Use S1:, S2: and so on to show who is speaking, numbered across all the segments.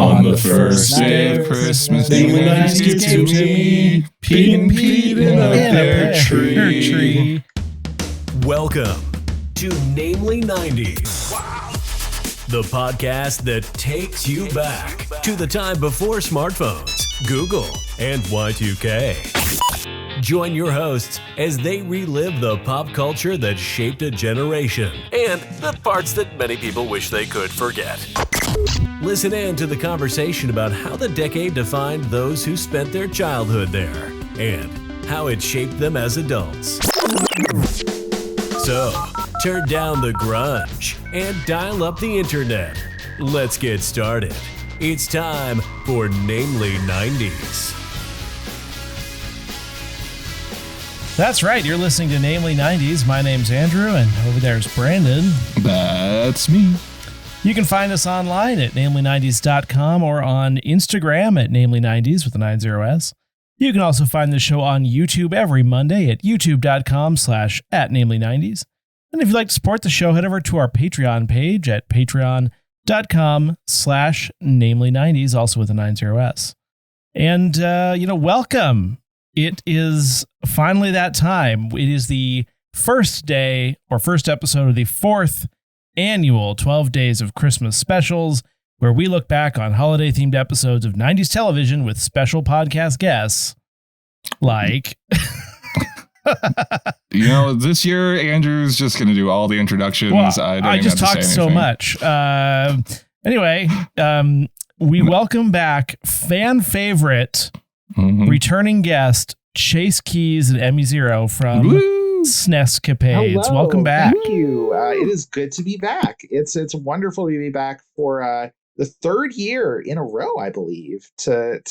S1: On the first day of Christmas, namely 90s came to me, Pete and Pete in a pear tree.
S2: Welcome to Namely 90s, the podcast that takes you back to the time before smartphones, Google, and Y2K. Join your hosts as they relive the pop culture that shaped a generation and the parts that many people wish they could forget. Listen in to the conversation about how the decade defined those who spent their childhood there and how it shaped them as adults. So, turn down the grunge and dial up the internet. Let's get started. It's time for Namely 90s.
S3: That's right. You're listening to Namely 90s. My name's Andrew, and over there's Brandon.
S1: That's me.
S3: You can find us online at namely90s.com or on Instagram at namely90s with the 90s. You can also find the show on YouTube every Monday at youtube.com/@namely90s. And if you'd like to support the show, head over to our Patreon page at patreon.com/namely90s, also with the 90s. And, welcome. It is finally that time. It is the first day or first episode of the fourth annual 12 Days of Christmas specials, where we look back on holiday-themed episodes of 90s television with special podcast guests like...
S1: This year, Andrew's just going to do all the introductions.
S3: Well,
S1: I
S3: just talked so much. Anyway, we welcome back fan favorite returning guest Chase Keys and Emmy Zero from SNEScapades.
S4: Hello.
S3: Welcome back.
S4: Thank you. It is good to be back. It's wonderful to be back for the third year in a row, I believe. To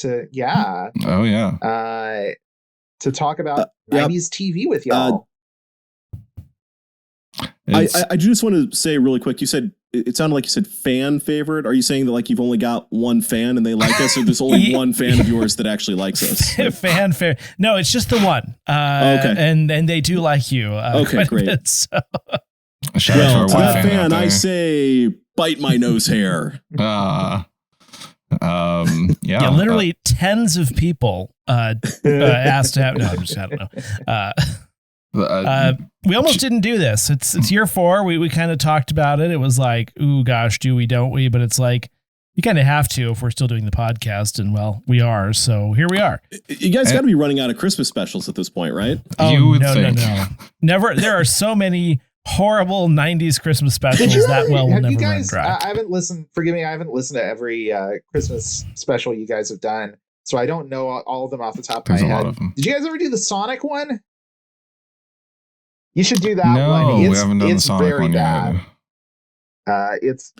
S4: talk about 90s TV with y'all.
S5: I just want to say really quick, you said, it sounded like you said fan favorite. Are you saying that like you've only got one fan and they like us, or there's only one fan of yours that actually likes us?
S3: Fan favorite. No, it's just the one. Okay. And they do like you.
S5: Okay, great.
S3: Bit, so.
S5: Well, to that fan, I say, bite my nose hair.
S3: Literally tens of people asked to have. No, I don't know. We almost didn't do this. It's year 4. We kind of talked about it. It was like, ooh, gosh, do we, don't we? But it's like, you kind of have to if we're still doing the podcast. And well, we are. So here we are.
S5: You guys got to be running out of Christmas specials at this point, right?
S3: Oh,
S1: you would
S3: no. Never. There are so many horrible 90s Christmas specials that will never run dry.
S4: I haven't listened. Forgive me. I haven't listened to every Christmas special you guys have done. So I don't know all of them off the top of my head. Did you guys ever do the Sonic one? You should do that one.
S1: No, we haven't done the Sonic one yet.
S4: It's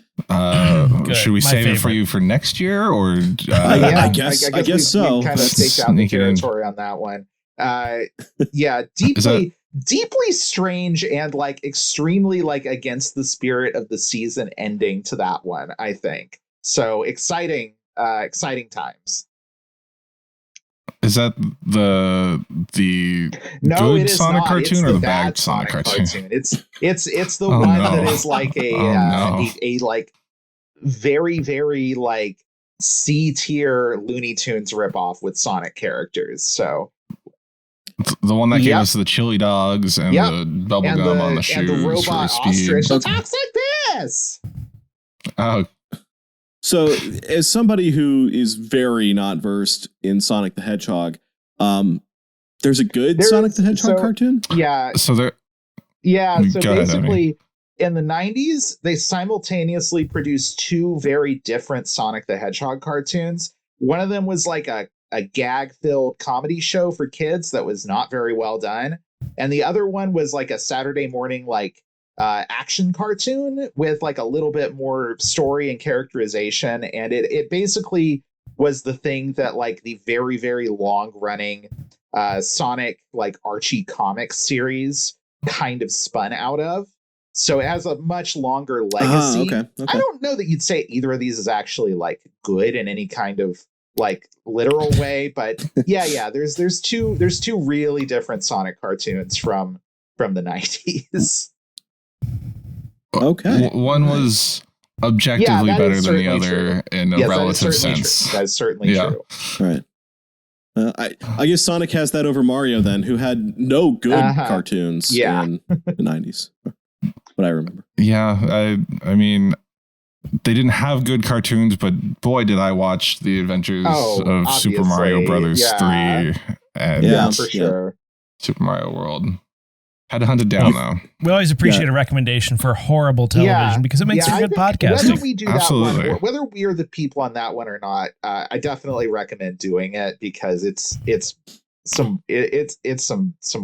S1: should we save it for you for next year, or
S5: I guess so.
S4: We kind of staked out the territory on that one. Deeply strange and like extremely like against the spirit of the season ending to that one, I think. So exciting times.
S1: Is that the good Sonic cartoon or the bad Sonic cartoon?
S4: It's the one that is like a like very, very like C tier Looney Tunes ripoff with Sonic characters. So
S1: the one that gave us the chili dogs and the bubble gum on the shoes
S4: and the robot ostrich that talks like this.
S1: Oh.
S5: So, as somebody who is very not versed in Sonic the Hedgehog, there's a good Sonic the Hedgehog cartoon?
S4: Yeah.
S1: So
S4: basically, in the 90s, they simultaneously produced 2 very different Sonic the Hedgehog cartoons. One of them was like a gag-filled comedy show for kids that was not very well done. And the other one was like a Saturday morning, like, action cartoon with like a little bit more story and characterization, and it basically was the thing that like the very, very long running Sonic like Archie comics series kind of spun out of. So it has a much longer legacy.
S5: Okay.
S4: I don't know that you'd say either of these is actually like good in any kind of like literal way, but yeah, there's two really different Sonic cartoons from the 90s.
S5: Okay.
S1: One was objectively
S4: that
S1: better
S4: is
S1: than the
S4: certainly
S1: other
S4: true.
S1: in a
S4: Yes,
S1: relative sense.
S4: That is certainly
S1: Yeah.
S4: true.
S5: Right. I guess Sonic has that over Mario then, who had no good cartoons in the 90s. What I remember.
S1: Yeah, I mean, they didn't have good cartoons, but boy, did I watch the adventures of Super Mario Brothers 3 and
S4: for sure.
S1: Super Mario World. Had to hunt it down, though.
S3: We always appreciate a recommendation for horrible television because it makes for good podcasting.
S4: Whether we do that one, or whether we are the people on that one or not, I definitely recommend doing it because it's some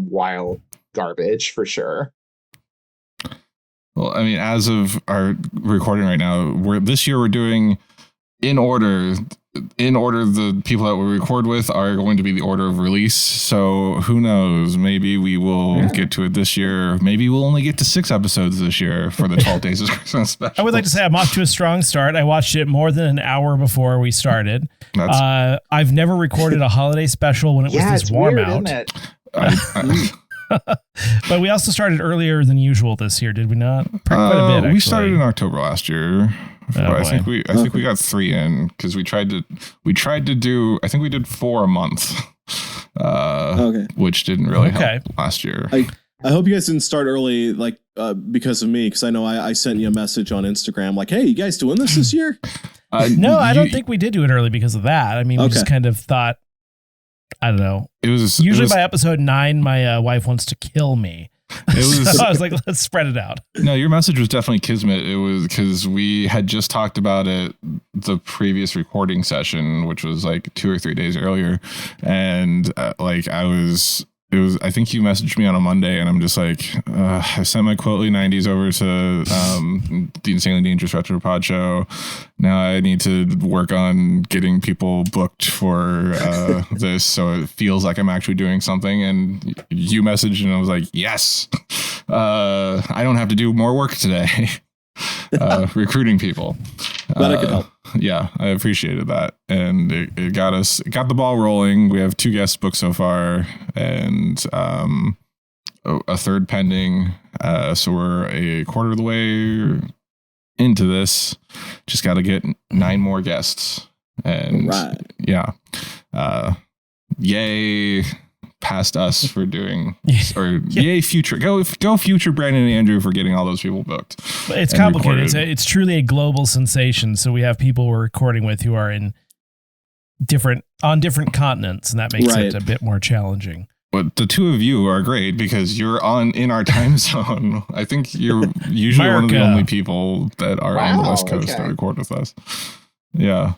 S4: wild garbage for sure.
S1: Well, I mean, as of our recording right now, this year we're doing in order. In order, the people that we record with are going to be the order of release. So who knows? Maybe we will get to it this year. Maybe we'll only get to 6 episodes this year for the 12 Days of Christmas special.
S3: I would like to say I'm off to a strong start. I watched it more than an hour before we started. I've never recorded a holiday special when it was this warm
S4: weird,
S3: out.
S4: Isn't it?
S3: But we also started earlier than usual this year, did we not? Quite a bit, actually.
S1: We started in October last year. I think we got 3 in because we tried to do. I think we did 4 a month, which didn't really help last year.
S5: I hope you guys didn't start early, like because of me, because I know I sent you a message on Instagram like, "Hey, you guys doing this year?"
S3: No, I don't think we did do it early because of that. I mean, we just kind of thought, I don't know.
S1: It was
S3: usually by episode 9, my wife wants to kill me. So I was like, let's spread it out.
S1: No, your message was definitely kismet. It was because we had just talked about it the previous recording session, which was like 2 or 3 days earlier. And I think you messaged me on a Monday and I'm just like, I sent my Quotely 90s over to the Insanely Dangerous Retro Pod show. Now I need to work on getting people booked for this so it feels like I'm actually doing something. And you messaged and I was like, yes, I don't have to do more work today. Recruiting people.
S5: Glad I could help.
S1: Yeah, I appreciated that. And it got the ball rolling. We have 2 guests booked so far and a third pending. So we're a quarter of the way into this. Just got to get 9 more guests. And yay past us for doing, or yay future, go future Brandon and Andrew for getting all those people booked.
S3: It's complicated. It's truly a global sensation. So we have people we're recording with who are on different continents, and that makes it a bit more challenging.
S1: But the 2 of you are great because you're in our time zone. I think you're usually one of the only people that are on the West Coast that record with us. Yeah.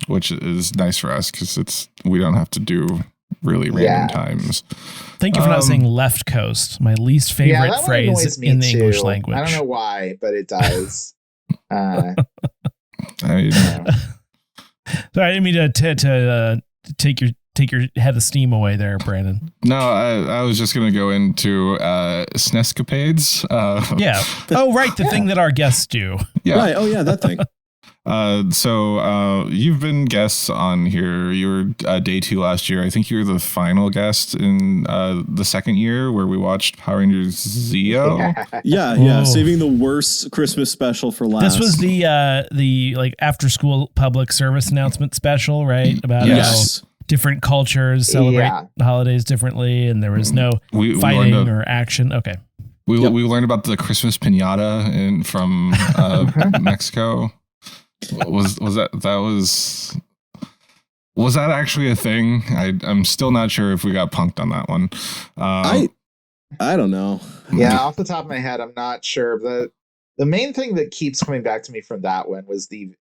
S1: Which is nice for us because we don't have to do really random times.
S3: Thank you for not saying left coast, my least favorite phrase in the English language.
S4: I don't know why, but it does.
S1: I
S3: didn't mean to take your head of steam away there, Brandon.
S1: No, I was just going to go into SNEScapades.
S3: Yeah. Oh, right. The thing that our guests do.
S1: Yeah.
S5: Right. Oh, yeah. That thing.
S1: So you've been guests on here. You were day 2 last year. I think you were the final guest in the second year where we watched Power Rangers Zeo.
S5: Yeah. Saving the worst Christmas special for last.
S3: This was the like after school public service announcement special, right? About how different cultures celebrate holidays differently, and there was no fighting or action. Okay.
S1: We learned about the Christmas piñata from Mexico. Was that actually a thing? I'm still not sure if we got punked on that one.
S5: I don't know.
S4: Yeah, off the top of my head, I'm not sure. The main thing that keeps coming back to me from that one was the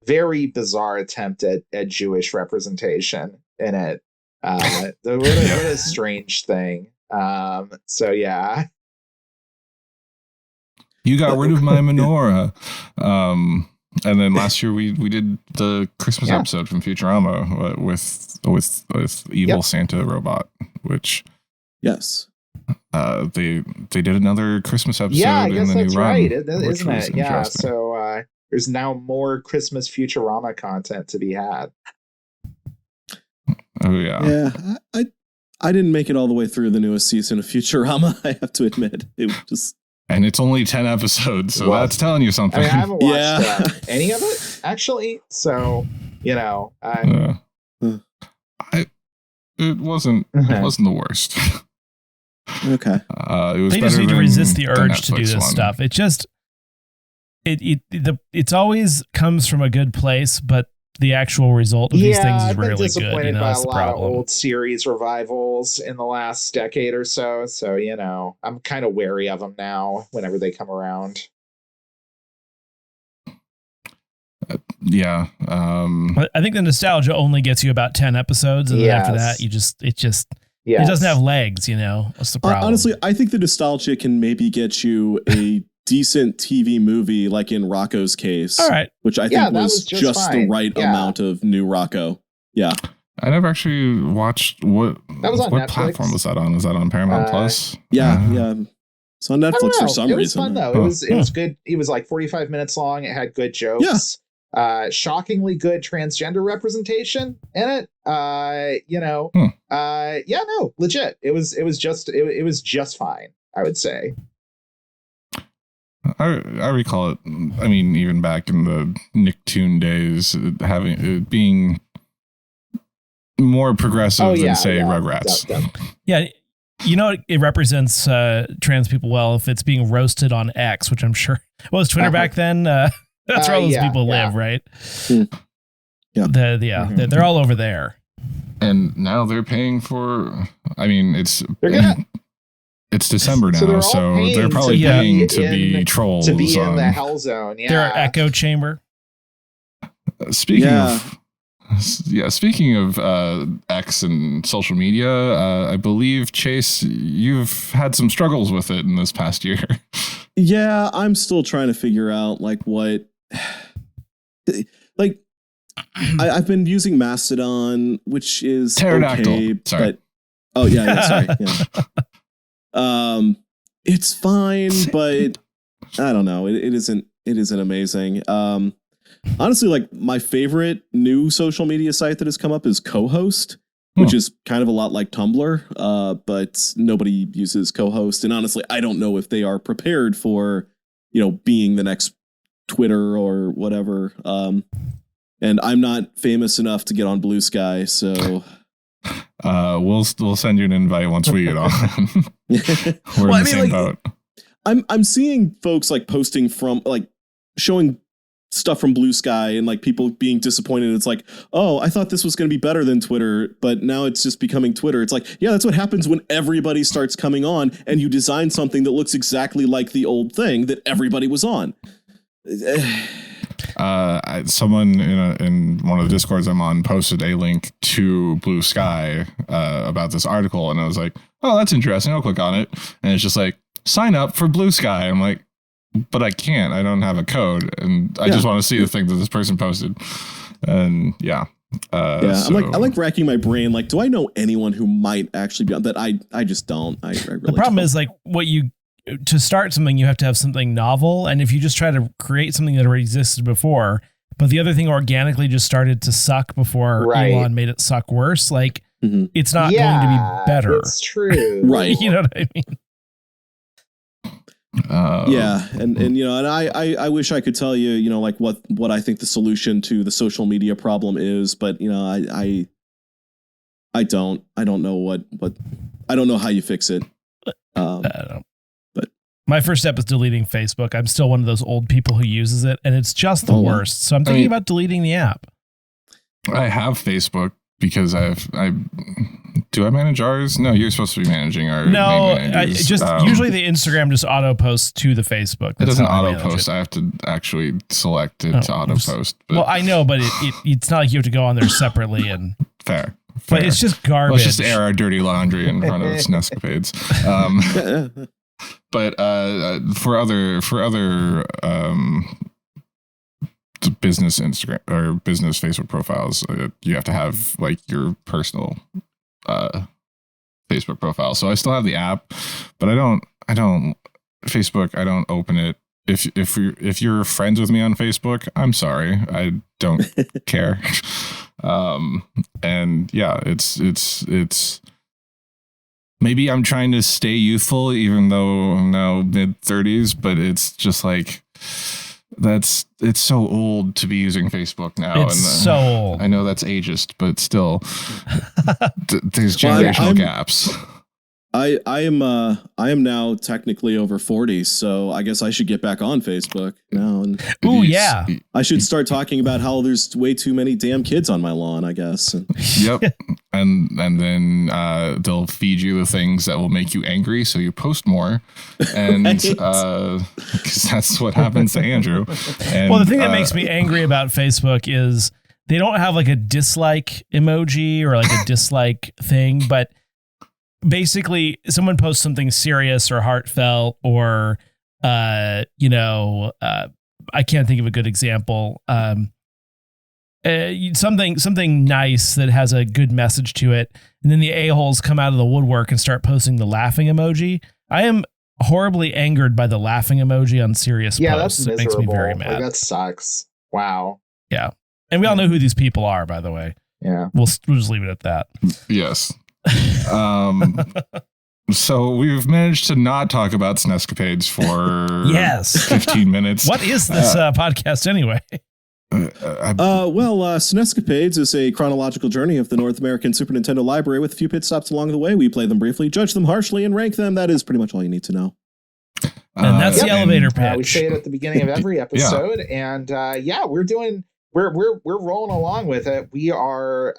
S4: very bizarre attempt at Jewish representation in it. What a strange thing. So yeah.
S1: You got rid of my menorah. And then last year we did the Christmas episode from Futurama with evil Santa robot, which they did another Christmas episode.
S4: Yeah, I guess
S1: in the
S4: that's
S1: new
S4: right,
S1: run,
S4: isn't it? Yeah. So there's now more Christmas Futurama content to be had.
S1: Oh yeah.
S5: Yeah, I didn't make it all the way through the newest season of Futurama. I have to admit, it was just
S1: And it's only 10 episodes, so that's telling you something.
S4: I mean, I haven't watched any of it, actually. So, you know,
S1: it wasn't the worst.
S5: Okay.
S1: It was
S3: they just need to resist the urge to do this stuff. It just it's always comes from a good place, but the actual result of these things is
S4: I've been
S3: rarely good.
S4: disappointed by a lot of old series revivals in the last decade or so. So, you know, I'm kind of wary of them now whenever they come around.
S1: Yeah.
S3: I think the nostalgia only gets you about 10 episodes, and then after that, it doesn't have legs, you know? What's the problem?
S5: Honestly, I think the nostalgia can maybe get you a decent TV movie, like in Rocco's case.
S3: All right.
S5: Which I think was just the right amount of new Rocco. Yeah.
S1: I never actually watched what
S4: Netflix.
S1: Platform was that on? Was that on Paramount Plus?
S5: Yeah. It's on Netflix for some reason.
S4: It was fun though. It was good. It was like 45 minutes long. It had good jokes. Shockingly good transgender representation in it. Legit. It was just fine, I would say.
S1: I recall it. I mean, even back in the Nicktoon days, having it being more progressive than say Rugrats.
S3: Yeah, you know, it represents trans people well if it's being roasted on X, which I'm sure was Twitter back then. That's where all those people live, right?
S5: Yeah,
S3: they're all over there.
S1: And now they're paying for. I mean, it's December now, so they're probably paying to be trolls.
S4: To be in the hell zone, yeah.
S3: Their echo chamber.
S1: Speaking of X and social media, I believe, Chase, you've had some struggles with it in this past year.
S5: Yeah, I'm still trying to figure out I've been using Mastodon, which is
S1: Pterodactyl.
S5: Okay,
S1: sorry.
S5: Sorry. Yeah. It's fine, but I don't know. It isn't amazing. Honestly, my favorite new social media site that has come up is Co-Host, which is kind of a lot like Tumblr, but nobody uses Co-Host. And honestly, I don't know if they are prepared for, being the next Twitter or whatever. And I'm not famous enough to get on Blue Sky, so
S1: we'll send you an invite once we get on. We're in the same boat.
S5: I'm seeing folks posting from showing stuff from Blue Sky and people being disappointed. It's oh, I thought this was going to be better than Twitter, but now it's just becoming Twitter. It's that's what happens when everybody starts coming on and you design something that looks exactly like the old thing that everybody was on.
S1: Someone in one of the Discords I'm on posted a link to Blue Sky about this article, and I was like, oh, that's interesting. I'll click on it, and it's just sign up for Blue Sky. I'm like, but I can't. I don't have a code, and I just want to see the thing that this person posted. And
S5: I'm I racking my brain. Do I know anyone who might actually be on that? I just don't. I really
S3: the problem
S5: don't.
S3: is to start something, you have to have something novel. And if you just try to create something that already existed before, but the other thing organically just started to suck before Elon made it suck worse, it's not going to be better.
S4: It's true.
S5: Right.
S3: You know what I mean?
S5: And I wish I could tell you, what I think the solution to the social media problem is, but I don't know I don't know how you fix it.
S3: I don't know. But my first step is deleting Facebook. I'm still one of those old people who uses it, and it's just the worst. So I'm thinking about deleting the app.
S1: I have Facebook because do I manage ours? No, you're supposed to be managing our.
S3: No, usually the Instagram just auto posts to the Facebook.
S1: It doesn't auto post. I have to actually select it to auto post.
S3: Well, I know, but it's not like you have to go on there separately and
S1: fair.
S3: But it's just garbage.
S1: Let's just air our dirty laundry in front of SNEScapades. But for other business Instagram or business Facebook profiles, you have to have your personal Facebook profile. So I still have the app, but I don't Facebook. I don't open it. If you're friends with me on Facebook, I'm sorry, I don't care. And yeah, it's maybe I'm trying to stay youthful, even though I'm now mid-30s, but it's just like it's so old to be using Facebook now.
S3: It's so old.
S1: I know that's ageist, but still, there's generational gaps.
S5: I am now technically over 40, so I guess I should get back on Facebook now. And
S3: ooh, yeah.
S5: I should start talking about how there's way too many damn kids on my lawn, I guess.
S1: Yep. and then they'll feed you the things that will make you angry, so you post more. And because that's what happens to Andrew. And,
S3: well, the thing that makes me angry about Facebook is they don't have like a dislike emoji or like a dislike thing, but basically someone posts something serious or heartfelt or, I can't think of a good example. Something nice that has a good message to it. And then the a-holes come out of the woodwork and start posting the laughing emoji. I am horribly angered by the laughing emoji on serious posts.
S4: That's miserable.
S3: It makes me very mad.
S4: Like, that sucks. Wow.
S3: Yeah. And we all know who these people are, by the way.
S4: Yeah.
S3: We'll just leave it at that.
S1: Yes. So we've managed to not talk about SNEScapades for 15 minutes.
S3: What is this podcast anyway?
S5: SNEScapades is a chronological journey of the North American Super Nintendo library with a few pit stops along the way. We play them briefly, judge them harshly, and rank them. That is pretty much all you need to know.
S3: And that's the elevator pitch.
S4: We say it at the beginning of every episode, and we're rolling along with it. We are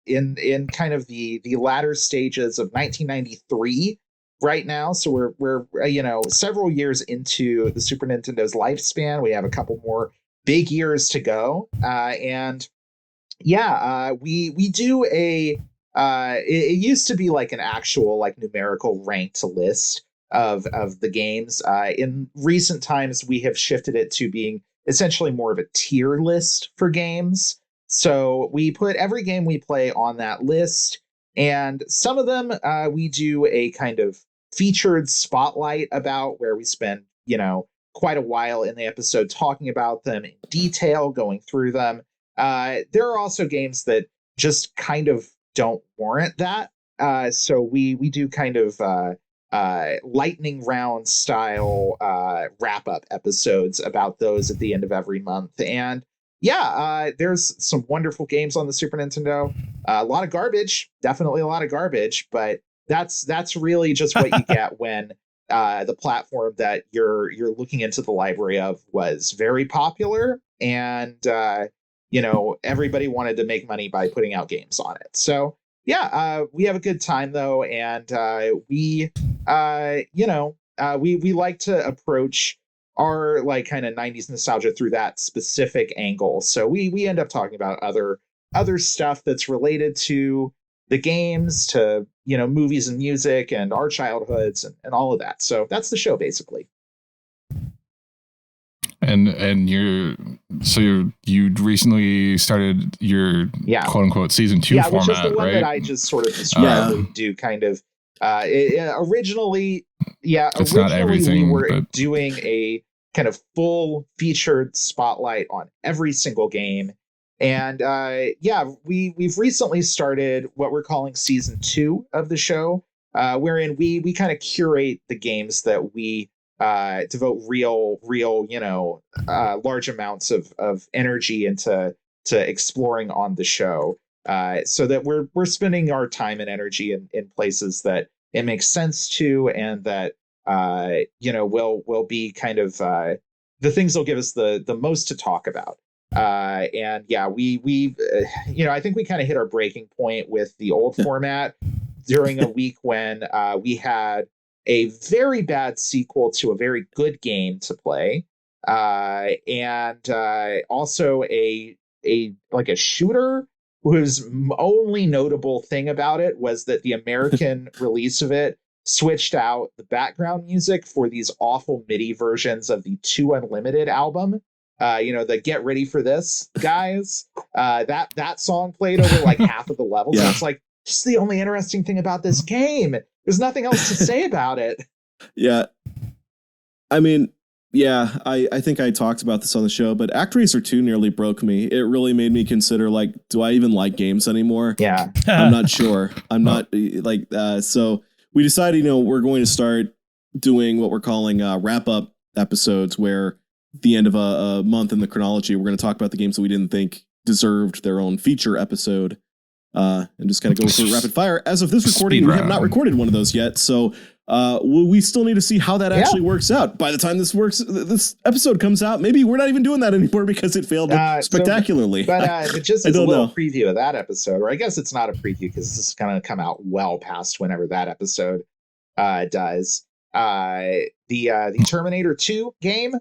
S4: in kind of the latter stages of 1993 right now. So we're several years into the Super Nintendo's lifespan. We have a couple more big years to go, we do a. It used to be like an actual like numerical ranked list of the games. In recent times, we have shifted it to being essentially more of a tier list for games. So we put every game we play on that list, and some of them we do a kind of featured spotlight about, where we spend, quite a while in the episode talking about them in detail, going through them. There are also games that just kind of don't warrant that. So we do kind of lightning round style wrap up episodes about those at the end of every month. And there's some wonderful games on the Super Nintendo. A lot of garbage, definitely a lot of garbage, but that's really just what you get when the platform that you're looking into the library of was very popular, and everybody wanted to make money by putting out games on it. So we have a good time though, and we like to approach our like kind of 90s nostalgia through that specific angle. So we end up talking about other stuff that's related to the games, to movies and music and our childhoods and all of that. So that's the show basically.
S1: And you recently started your quote unquote season 2 format,
S4: which is the one
S1: right?
S4: that I just sort of described. We do kind of originally we were doing a kind of full featured spotlight on every single game. And we've recently started what we're calling season 2 of the show, wherein we kind of curate the games that we devote real large amounts of energy into exploring on the show, so that we're spending our time and energy in places that it makes sense to, and that will be kind of the things that'll give us the most to talk about. I think we kind of hit our breaking point with the old format during a week when we had a very bad sequel to a very good game to play, and also a shooter whose only notable thing about it was that the American release of it switched out the background music for these awful MIDI versions of the 2 Unlimited album. The Get Ready for This guys, that song played over like half of the levels. And it's like, this is the only interesting thing about this game. There's nothing else to say about it.
S5: Yeah. I mean, I think I talked about this on the show, but ActRaiser 2 nearly broke me. It really made me consider, like, do I even like games anymore?
S4: Yeah.
S5: I'm not sure. I'm not so we decided, we're going to start doing what we're calling wrap up episodes, where at the end of a month in the chronology, we're going to talk about the games that we didn't think deserved their own feature episode, and just kind of go through rapid fire. As of this recording, we have not recorded one of those yet, so we still need to see how that actually works out. By the time this episode comes out, maybe we're not even doing that anymore because it failed spectacularly.
S4: But just as a little preview of that episode, or I guess it's not a preview because this is going to come out well past whenever that episode does. The Terminator 2 game,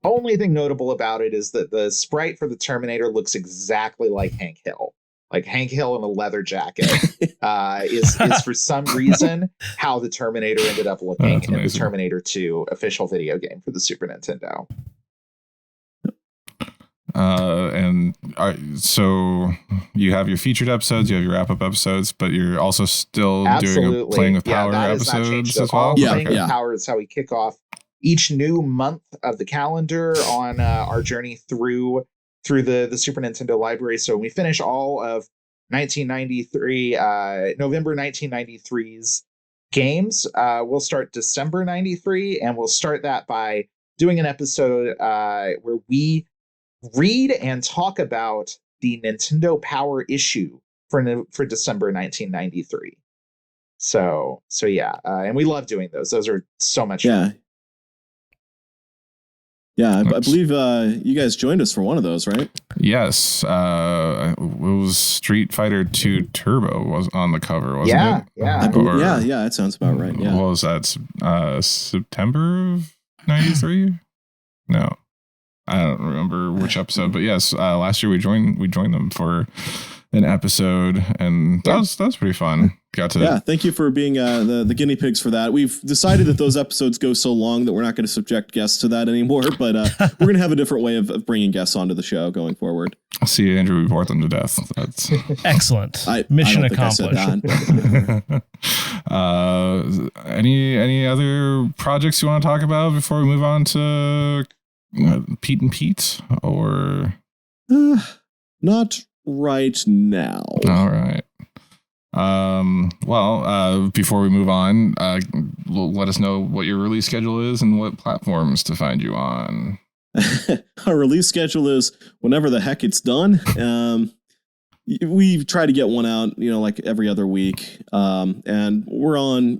S4: only thing notable about it is that the sprite for the Terminator looks exactly like Hank Hill. Like Hank Hill in a leather jacket is for some reason how the Terminator ended up looking in the Terminator 2 official video game for the Super Nintendo.
S1: So you have your featured episodes, you have your wrap-up episodes, but you're also still doing Playing with Power episodes as well?
S4: Playing with Power is how we kick off each new month of the calendar on our journey through the Super Nintendo library. So when we finish all of 1993, November 1993's games, we'll start December 93, and we'll start that by doing an episode where we read and talk about the Nintendo Power issue for December 1993. So yeah, and we love doing those. Those are so much fun. Yeah, I believe you guys joined us for one of those, right?
S1: Yes. It was Street Fighter 2 Turbo was on the cover, wasn't it?
S4: Yeah.
S5: That sounds about right. Yeah.
S1: What was that? September of 93? No. I don't remember which episode, but yes, last year we joined them for an episode, and that was pretty fun. Thank you for being the guinea pigs for that. We've decided that those episodes go so long that we're not going to subject guests to that anymore, but we're going to have a different way of bringing guests onto the show going forward. I'll see, Andrew. We bored them to death. That's
S3: excellent. Mission accomplished.
S1: Any other projects you want to talk about before we move on to Pete and Pete, or
S5: not right now?
S1: All right. Before we move on, let us know what your release schedule is and what platforms to find you on.
S5: Our release schedule is whenever the heck it's done. We try to get one out, like every other week. And we're on,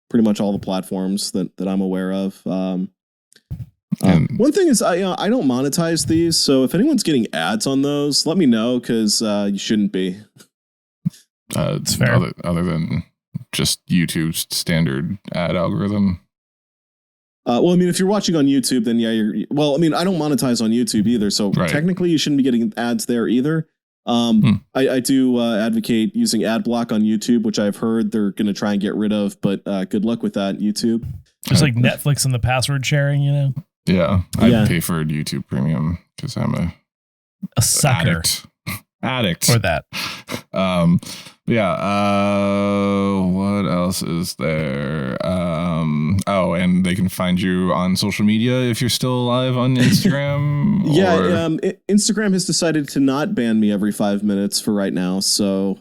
S5: pretty much all the platforms that I'm aware of. One thing is I don't monetize these, so if anyone's getting ads on those, let me know, because you shouldn't be.
S1: It's fair. Other than just YouTube's standard ad algorithm.
S5: If you're watching on YouTube, then I don't monetize on YouTube either, so technically you shouldn't be getting ads there either. I do advocate using ad block on YouTube, which I've heard they're going to try and get rid of, but good luck with that, YouTube.
S3: Just like Netflix and the password sharing,
S1: Yeah, I pay for YouTube Premium because I'm
S3: a sucker.
S1: Addict
S3: for that.
S1: What else is there? And they can find you on social media if you're still alive on Instagram.
S5: Instagram has decided to not ban me every 5 minutes for right now, so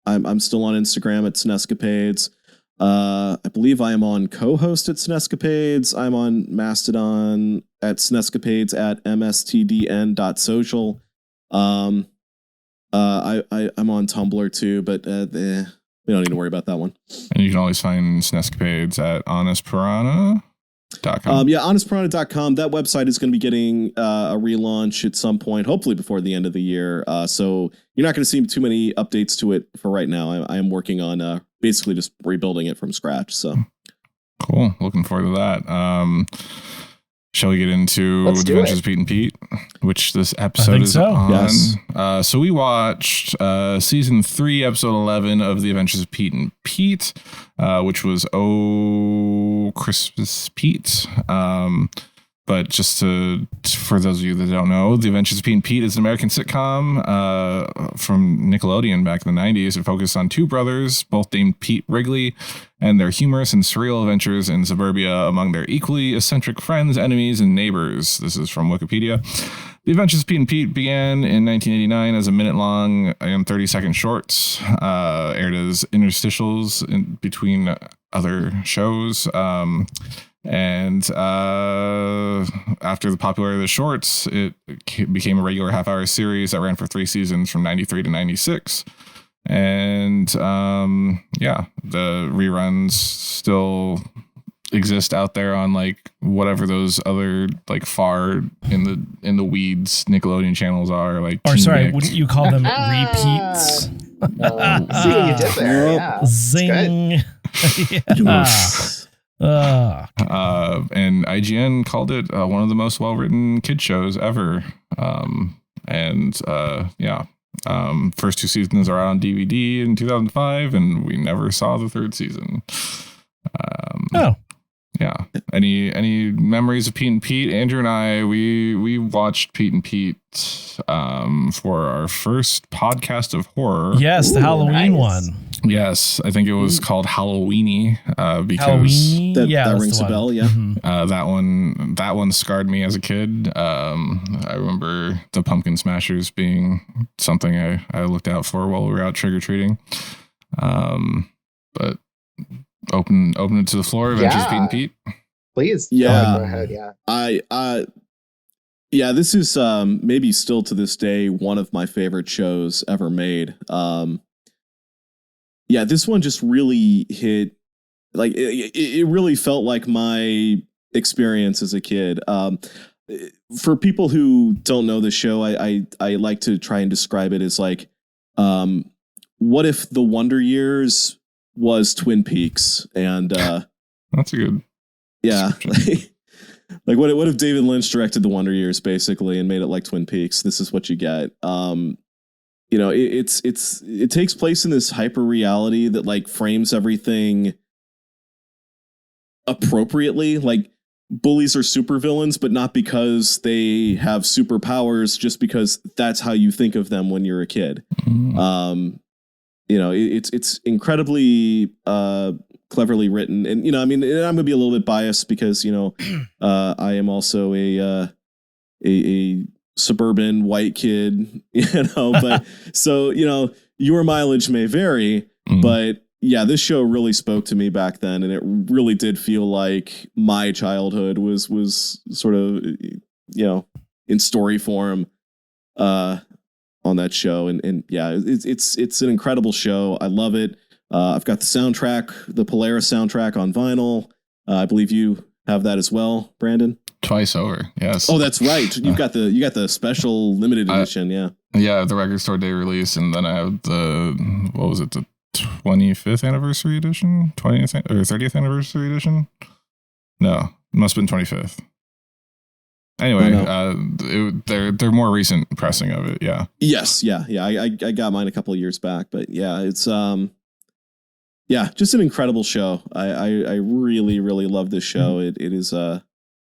S5: I'm still on Instagram at SNEScapades. I believe I am on co-host at SNEScapades. I'm on Mastodon at SNEScapades at mstdn.social. I'm on Tumblr too, but we don't need to worry about that one.
S1: And you can always find SNEScapades at honestpiranha.com.
S5: honestpiranha.com. That website is going to be getting a relaunch at some point, hopefully before the end of the year. So you're not going to see too many updates to it for right now. I am working on basically just rebuilding it from scratch. So
S1: cool. Looking forward to that. Shall we get into The Adventures of Pete and Pete, which this episode is on?
S5: Yes.
S1: So we watched season 3, episode 11 of The Adventures of Pete and Pete, which was Oh Christmas Pete. But just for those of you that don't know, The Adventures of Pete and Pete is an American sitcom from Nickelodeon back in the 90s. It focused on two brothers, both named Pete Wrigley, and their humorous and surreal adventures in suburbia among their equally eccentric friends, enemies, and neighbors. This is from Wikipedia. The Adventures of Pete and Pete began in 1989 as a minute-long and 30-second shorts, aired as interstitials in between other shows. And after the popularity of the shorts, it became a regular half-hour series that ran for 3 seasons from 93 to 96. And the reruns still exist out there on like whatever those other like far in the weeds Nickelodeon channels are, like
S3: or
S1: Teen
S3: sorry,
S1: Nick.
S3: wouldn't you call them repeats?
S4: See what you did there. Yeah.
S3: Zing.
S1: And IGN called it one of the most well-written kid shows ever. First 2 seasons are out on DVD in 2005, and we never saw the 3rd season. Yeah. Any memories of Pete and Pete? Andrew and I, we watched Pete and Pete for our first podcast of horror.
S3: Yes, the Halloween one.
S1: Yes, I think it was called Halloweeny because
S3: Halloween?
S5: that rings a bell. Yeah,
S1: that one scarred me as a kid. I remember the pumpkin smashers being something I looked out for while we were out trick or treating. But open it to the floor. Adventures Pete and Pete.
S4: Please.
S5: Yeah.
S4: Go ahead.
S5: Yeah. This is maybe still to this day one of my favorite shows ever made. This one just really hit. Like it really felt like my experience as a kid. For people who don't know the show, I like to try and describe it as like, what if the Wonder Years was Twin Peaks? And
S1: that's a good
S5: like what if David Lynch directed the Wonder Years basically and made it like Twin Peaks? This is what you get. It takes place in this hyper reality that like frames everything appropriately. Like bullies are supervillains, but not because they have superpowers, just because that's how you think of them when you're a kid. It's incredibly cleverly written, and and I'm gonna be a little bit biased because I am also a suburban white kid, but so your mileage may vary, but yeah, this show really spoke to me back then, and it really did feel like my childhood was sort of in story form on that show, and it's an incredible show. I love it. I've got the soundtrack, the Polaris soundtrack on vinyl. I believe you have that as well, Brandon.
S1: Twice over, yes.
S5: Oh, that's right. You got the special limited edition, yeah.
S1: Yeah, the record store day release, and then I have the 25th anniversary edition, 20th or 30th anniversary edition. No, it must have been 25th. Anyway, they're more recent pressing of it. Yeah.
S5: Yes. Yeah. I got mine a couple of years back, but yeah, it's just an incredible show. I really, really love this show. It is a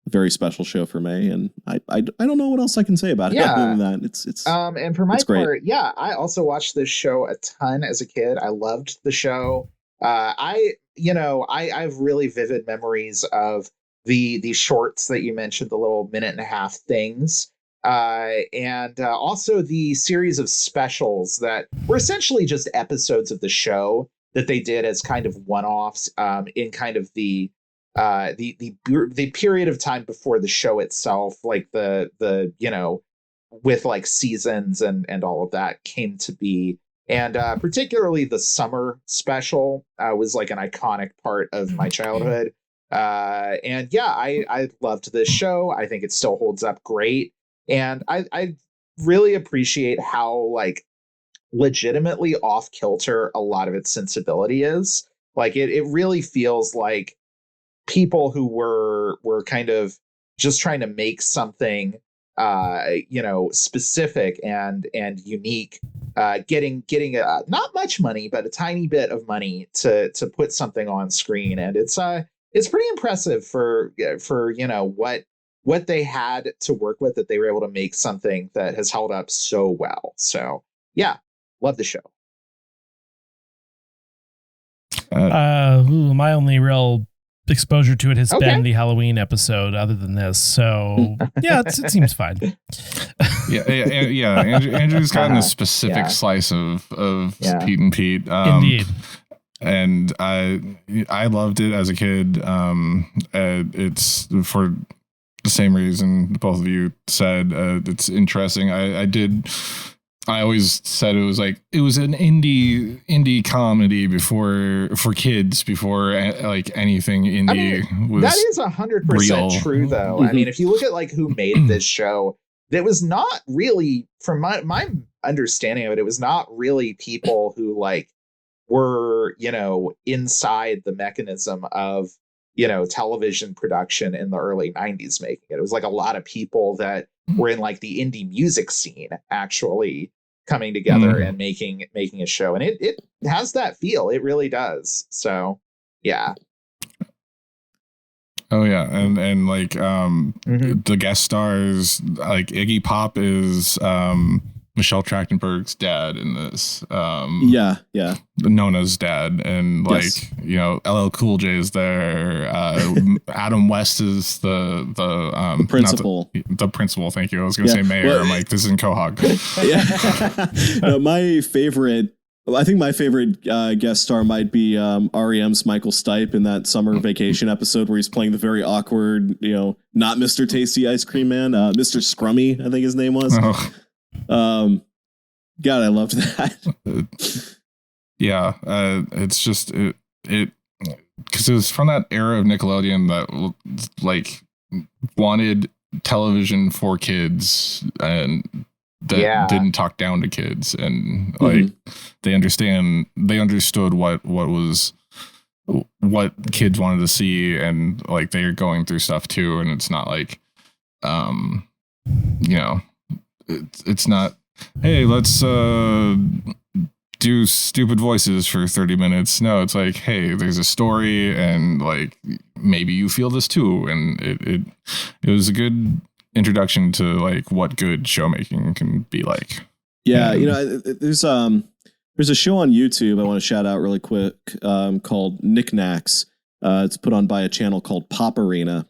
S5: very special show for me, and I don't know what else I can say about it other than that. It's
S4: and for my part, I also watched this show a ton as a kid. I loved the show. I have really vivid memories of the shorts that you mentioned, the little minute and a half things, and also the series of specials that were essentially just episodes of the show that they did as kind of one-offs in kind of the period of time before the show itself, like the with like seasons and all of that came to be. And particularly the summer special was like an iconic part of my childhood. I loved this show. I think it still holds up great. And I really appreciate how like legitimately off kilter a lot of its sensibility is. Like it really feels like people who were kind of just trying to make something specific and unique, getting not much money, but a tiny bit of money to put something on screen. And it's pretty impressive for what they had to work with, that they were able to make something that has held up so well. So yeah, love the show.
S3: My only real exposure to it has been the Halloween episode other than this. So yeah, it seems fine.
S1: Yeah. Andrew's gotten a specific slice of Pete and Pete.
S3: Indeed.
S1: And I loved it as a kid. It's for the same reason both of you said. It's interesting. I always said it was an indie comedy for kids before like anything indie was.
S4: That is 100% true, though. Mm-hmm. I mean, if you look at like who made this show, it was not really, from my understanding of it, it was not really people who like were, inside the mechanism of, television production in the early 90s making it. It was like a lot of people that were in like the indie music scene actually coming together and making a show. And it has that feel. It really does. So, yeah.
S1: Oh yeah. And like the guest stars, like Iggy Pop is Michelle Trachtenberg's dad in this. Nona's dad, and like LL Cool J is there. Adam West is the
S5: principal.
S1: The principal. Thank you. I was going to say mayor. I'm like, this isn't Quahog.
S5: No, I think my favorite guest star might be REM's Michael Stipe in that summer vacation episode where he's playing the very awkward, not Mr. Tasty Ice Cream Man, Mr. Scrummy, I think his name was.
S1: Oh.
S5: God, I loved that.
S1: It's just it because it was from that era of Nickelodeon that like wanted television for kids and that didn't talk down to kids, and like they understood what kids wanted to see, and like they're going through stuff too, and it's not like it's not, hey, let's do stupid voices for 30 minutes. No, it's like, hey, there's a story, and like maybe you feel this too. And it was a good introduction to like what good showmaking can be like.
S5: Yeah, there's a show on YouTube I want to shout out really quick called Knickknacks. It's put on by a channel called Pop Arena.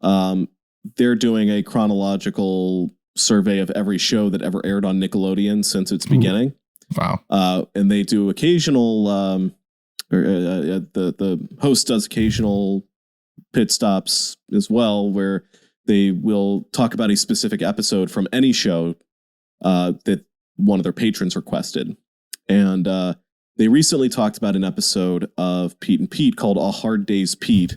S5: They're doing a chronological survey of every show that ever aired on Nickelodeon since its beginning.
S1: Wow.
S5: And they do occasional the host does occasional pit stops as well, where they will talk about a specific episode from any show that one of their patrons requested. And they recently talked about an episode of Pete and Pete called A Hard Day's Pete,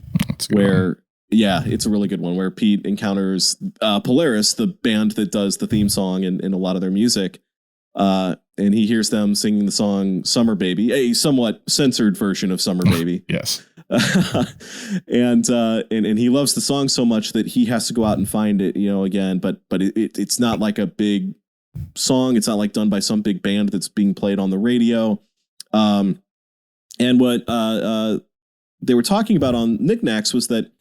S5: where it's a really good one, where Pete encounters Polaris, the band that does the theme song and a lot of their music. And he hears them singing the song Summer Baby, a somewhat censored version of Summer Baby.
S1: Yes.
S5: And he loves the song so much that he has to go out and find it, again. But it's not like a big song. It's not like done by some big band that's being played on the radio. And what they were talking about on Knickknacks was that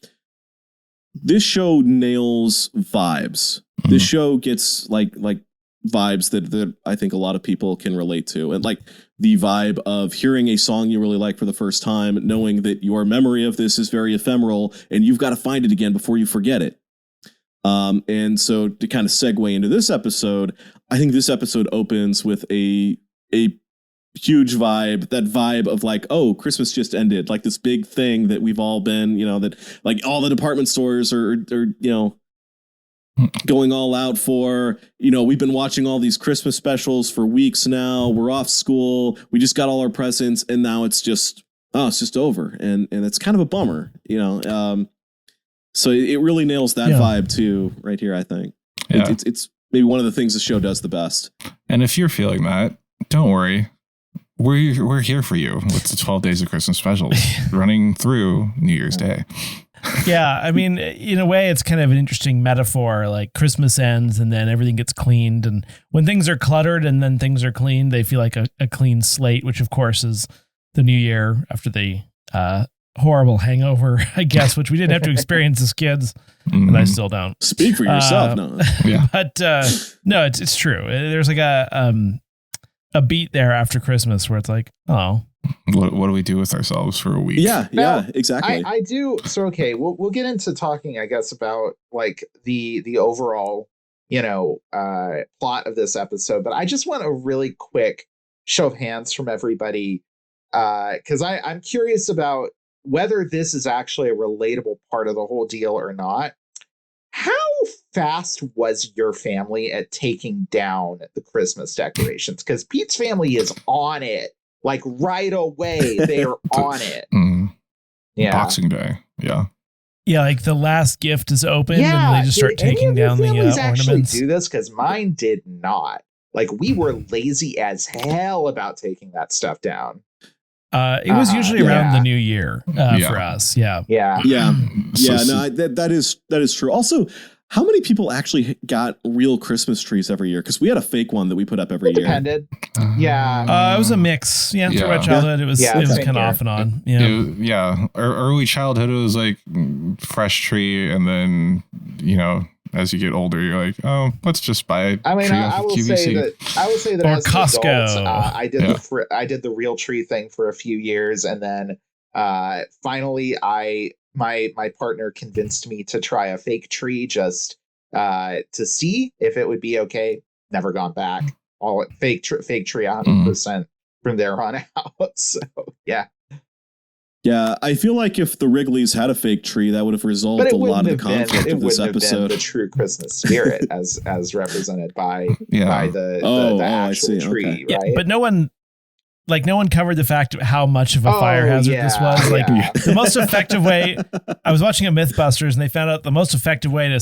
S5: this show nails vibes. This show gets like vibes that I think a lot of people can relate to, and like the vibe of hearing a song you really like for the first time, knowing that your memory of this is very ephemeral and you've got to find it again before you forget it. And so to kind of segue into this episode, I think this episode opens with a huge vibe, that vibe of like, oh, Christmas just ended, like this big thing that we've all been, that like all the department stores are going all out for. We've been watching all these Christmas specials for weeks now. We're off school. We just got all our presents, and now it's just over. And it's kind of a bummer, so it really nails that vibe too right here, I think. Yeah. It's maybe one of the things the show does the best.
S1: And if you're feeling that, don't worry. We're here for you with the 12 Days of Christmas specials running through New Year's Day.
S3: Yeah, I mean, in a way, it's kind of an interesting metaphor. Like Christmas ends and then everything gets cleaned. And when things are cluttered and then things are cleaned, they feel like a clean slate, which, of course, is the new year after the horrible hangover, I guess, which we didn't have to experience as kids. And I still don't.
S5: Speak for yourself. No.
S1: Yeah.
S3: But it's true. There's like a beat there after Christmas where it's like, oh,
S1: What do we do with ourselves for a week?
S5: Yeah,
S4: Now,
S5: yeah, exactly.
S4: I do. So, okay, we'll get into talking, I guess, about like the overall, plot of this episode. But I just want a really quick show of hands from everybody, because I'm curious about whether this is actually a relatable part of the whole deal or not. How fast was your family at taking down the Christmas decorations? Because Pete's family is on it. Like right away, they are on it. Yeah.
S1: Boxing Day. Yeah.
S3: Yeah, like the last gift is open
S4: Yeah.
S3: and they just start
S4: Did any
S3: taking
S4: of your
S3: down the
S4: families actually
S3: ornaments.
S4: do this? Because mine did not. Like we were lazy as hell about taking that stuff down.
S3: It was usually around
S4: yeah.
S3: the new year for us. Yeah.
S4: Yeah.
S5: Yeah,
S1: So-
S5: yeah, no, that is true. Also, how many people actually got real Christmas trees every year? Because we had a fake one that we put up every
S4: It
S5: year.
S4: depended. Yeah.
S3: It was a mix. Yeah, through
S1: Yeah.
S3: my childhood, it was
S4: Yeah,
S3: it was
S4: same
S3: kind of
S4: here.
S3: off and on. Yeah.
S1: Yeah. Early childhood, it was like fresh tree. And then, as you get older, you're like, oh, let's just buy a
S4: I mean,
S1: tree
S4: I
S1: off of
S4: will
S1: QVC.
S4: say that
S3: Or
S4: as an
S3: Costco.
S4: adult, I did
S1: Yeah.
S4: I did the real tree thing for a few years, and then finally, my partner convinced me to try a fake tree just to see if it would be okay. Never gone back. All fake tree, 100% from there on out. So yeah,
S5: Yeah, I feel like if the Wrigleys had a fake tree, that would have
S4: but
S5: resolved
S4: it
S5: a lot
S4: wouldn't
S5: of the
S4: have been.
S5: conflict
S4: It
S5: of this
S4: wouldn't have been
S5: episode.
S4: the true Christmas spirit as represented by
S1: Yeah.
S4: the
S5: I
S4: actual
S5: see.
S4: tree,
S5: Okay.
S3: Yeah,
S4: right?
S3: but no one covered the fact of how much of a fire hazard this was. Like
S4: yeah.
S3: the most effective way, I was watching a Mythbusters and they found out the most effective way to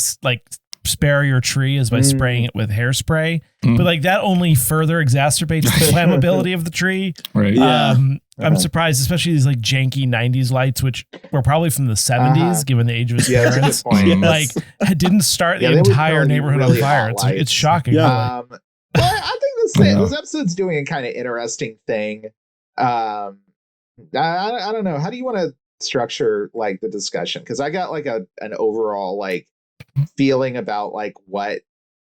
S3: spare your tree is by spraying it with hairspray. But like that only further exacerbates the flammability of the tree.
S1: Right.
S5: Yeah.
S3: I'm surprised, especially these like janky 90s lights, which were probably from the 70s, given the age of his
S4: Yeah,
S3: parents.
S4: that's a good point.
S3: Like it didn't start
S4: Yeah,
S3: the
S4: they would
S3: entire
S4: probably be
S3: neighborhood
S4: really
S3: on fire.
S4: hot
S3: It's
S4: lights.
S3: shocking.
S5: Yeah.
S4: But I think this episode's doing a kind of interesting thing. I don't know. How do you want to structure like the discussion? Because I got like an overall like feeling about like what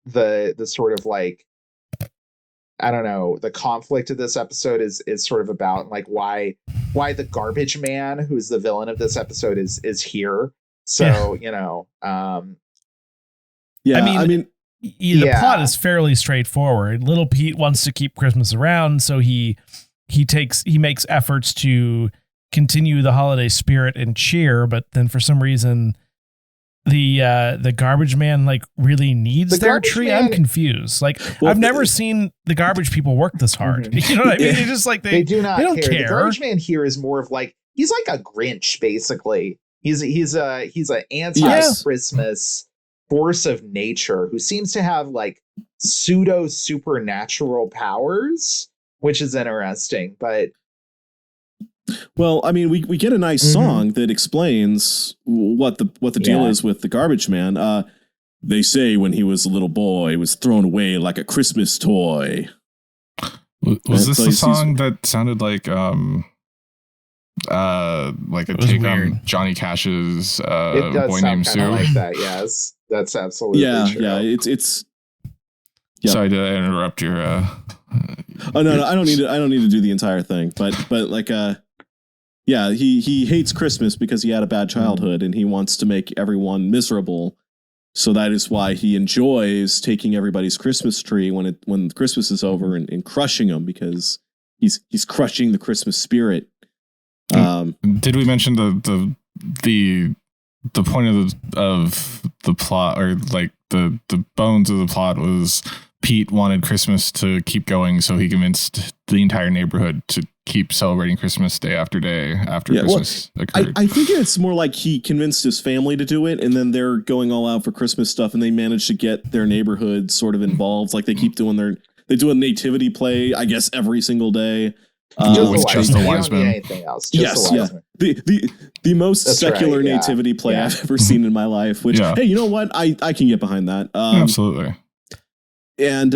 S4: the sort of like I don't know, the conflict of this episode is sort of about, and like why the garbage man, who's the villain of this episode, is here. So
S5: Yeah,
S3: I mean, the
S4: Yeah.
S3: plot is fairly straightforward. Little Pete wants to keep Christmas around, so he makes efforts to continue the holiday spirit and cheer, but then for some reason the garbage man like really needs
S4: The
S3: their
S4: garbage
S3: tree.
S4: man-
S3: I'm confused. Like
S5: Well,
S3: I've never seen the garbage people work this hard. You know what I mean?
S5: Yeah.
S3: They just like
S4: they do not
S3: they don't
S4: care. The
S3: care.
S4: garbage man here is more of like he's like a Grinch, basically. He's an anti-Christmas force of nature who seems to have like pseudo supernatural powers, which is interesting. But
S5: well, I mean, we get a nice song that explains what the deal is with the garbage man. They say when he was a little boy, he was thrown away like a Christmas toy.
S1: Was this the
S5: He's-
S1: song that sounded like a
S3: was
S1: take
S3: weird.
S1: on Johnny Cash's
S4: it does
S1: Boy
S4: sound
S1: Named
S4: kind of
S1: Sue?
S4: like that. Yes, that's absolutely
S5: Yeah,
S4: true.
S5: yeah, it's. Yeah.
S1: Sorry to interrupt your.
S5: Oh no, I don't need to do the entire thing, but like yeah, he hates Christmas because he had a bad childhood and he wants to make everyone miserable. So that is why he enjoys taking everybody's Christmas tree when Christmas is over and crushing them, because he's crushing the Christmas spirit.
S1: Did we mention the point of the plot, or like the bones of the plot was Pete wanted Christmas to keep going, so he convinced the entire neighborhood to keep celebrating Christmas day after Christmas occurred.
S5: I think it's more like he convinced his family to do it, and then they're going all out for Christmas stuff, and they manage to get their neighborhood sort of involved. Like they keep doing they do a nativity play, I guess, every single day.
S1: with just the
S4: You don't
S1: wise
S4: need
S1: men.
S4: anything else. Just
S5: Yes,
S4: the
S5: yeah.
S4: wise men.
S5: The most
S4: That's
S5: secular
S4: right, yeah.
S5: nativity play
S4: Yeah.
S5: I've ever seen in my life. Which,
S1: Yeah.
S5: hey, you know what? I can get behind that.
S1: Absolutely.
S5: And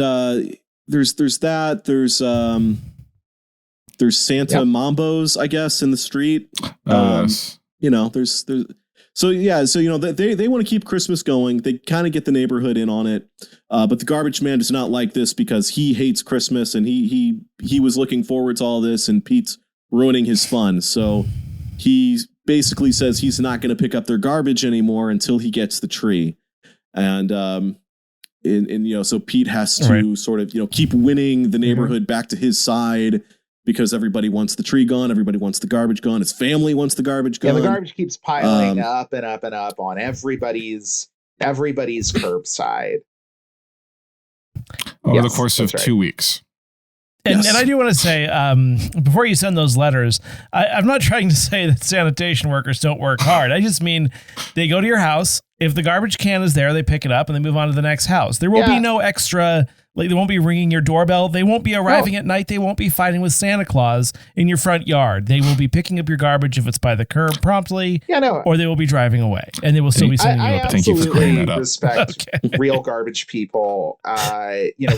S5: there's that. There's Santa
S4: Yep.
S5: Mambos, I guess, in the street.
S1: Yes.
S5: You know, there's so you know they want to keep Christmas going. They kind of get the neighborhood in on it, but the garbage man does not like this because he hates Christmas and he was looking forward to all this, and Pete's ruining his fun. So he basically says he's not going to pick up their garbage anymore until he gets the tree. And so Pete has to sort of, keep winning the neighborhood back to his side because everybody wants the tree gone. Everybody wants the garbage gone. His family wants the garbage gone.
S4: Yeah, the garbage keeps piling up and up and up on everybody's curbside.
S1: Over the course of 2 weeks.
S3: And I do want to say, before you send those letters, I'm not trying to say that sanitation workers don't work hard. I just mean they go to your house. If the garbage can is there, they pick it up and they move on to the next house. There will be no extra, like they won't be ringing your doorbell. They won't be arriving at night. They won't be fighting with Santa Claus in your front yard. They will be picking up your garbage if it's by the curb promptly, or they will be driving away and they will still be sending you a
S1: Thank you for clearing that up.
S4: Respect real garbage people,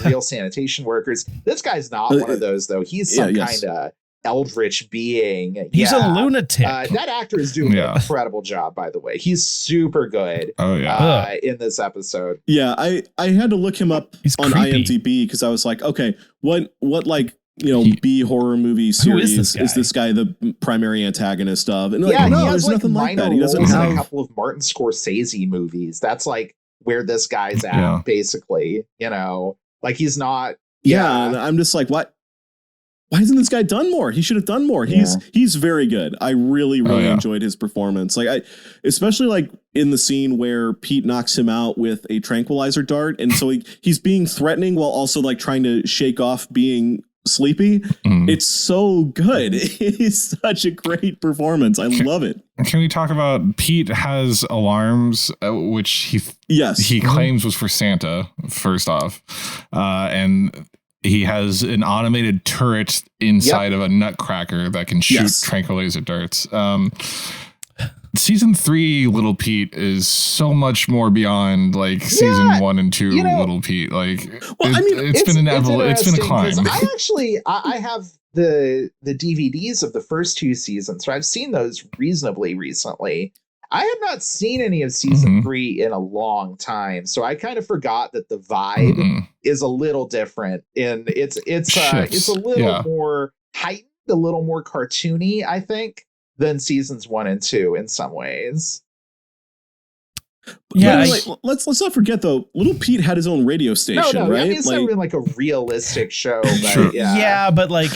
S4: real sanitation workers. This guy's not one of those, though. He's some kind of eldritch being.
S3: He's a lunatic.
S4: That actor is doing an incredible job, by the way. He's super good in this episode.
S5: Yeah, I had to look him up on IMDb because I was like, okay, what B horror movie series is this guy the primary antagonist of? And
S4: he has
S5: there's nothing like that. He doesn't have
S4: a couple of Martin Scorsese movies. That's like where this guy's at, basically. Like he's not.
S5: Yeah, and I'm just like, what? Why hasn't this guy done more? He should have done more. He's very good. I really enjoyed his performance. Like especially like in the scene where Pete knocks him out with a tranquilizer dart, and so he's being threatening while also like trying to shake off being sleepy. It's so good. It's such a great performance. I love it.
S1: Can we talk about Pete has alarms, which he claims was for Santa, first off, and he has an automated turret inside of a nutcracker that can shoot tranquilizer darts. Season 3 Little Pete is so much more beyond like season 1 and 2 Little Pete. Like, it's been a climb.
S4: I have the DVDs of the first 2 seasons, so I've seen those reasonably recently. I have not seen any of season 3 in a long time, so I kind of forgot that the vibe is a little different. And it's a little more heightened, a little more cartoony, I think, than seasons 1 and 2 in some ways.
S5: Yeah, let's not forget though. Little Pete had his own radio station, right?
S4: I mean, it's not even like a realistic show, but
S3: but like.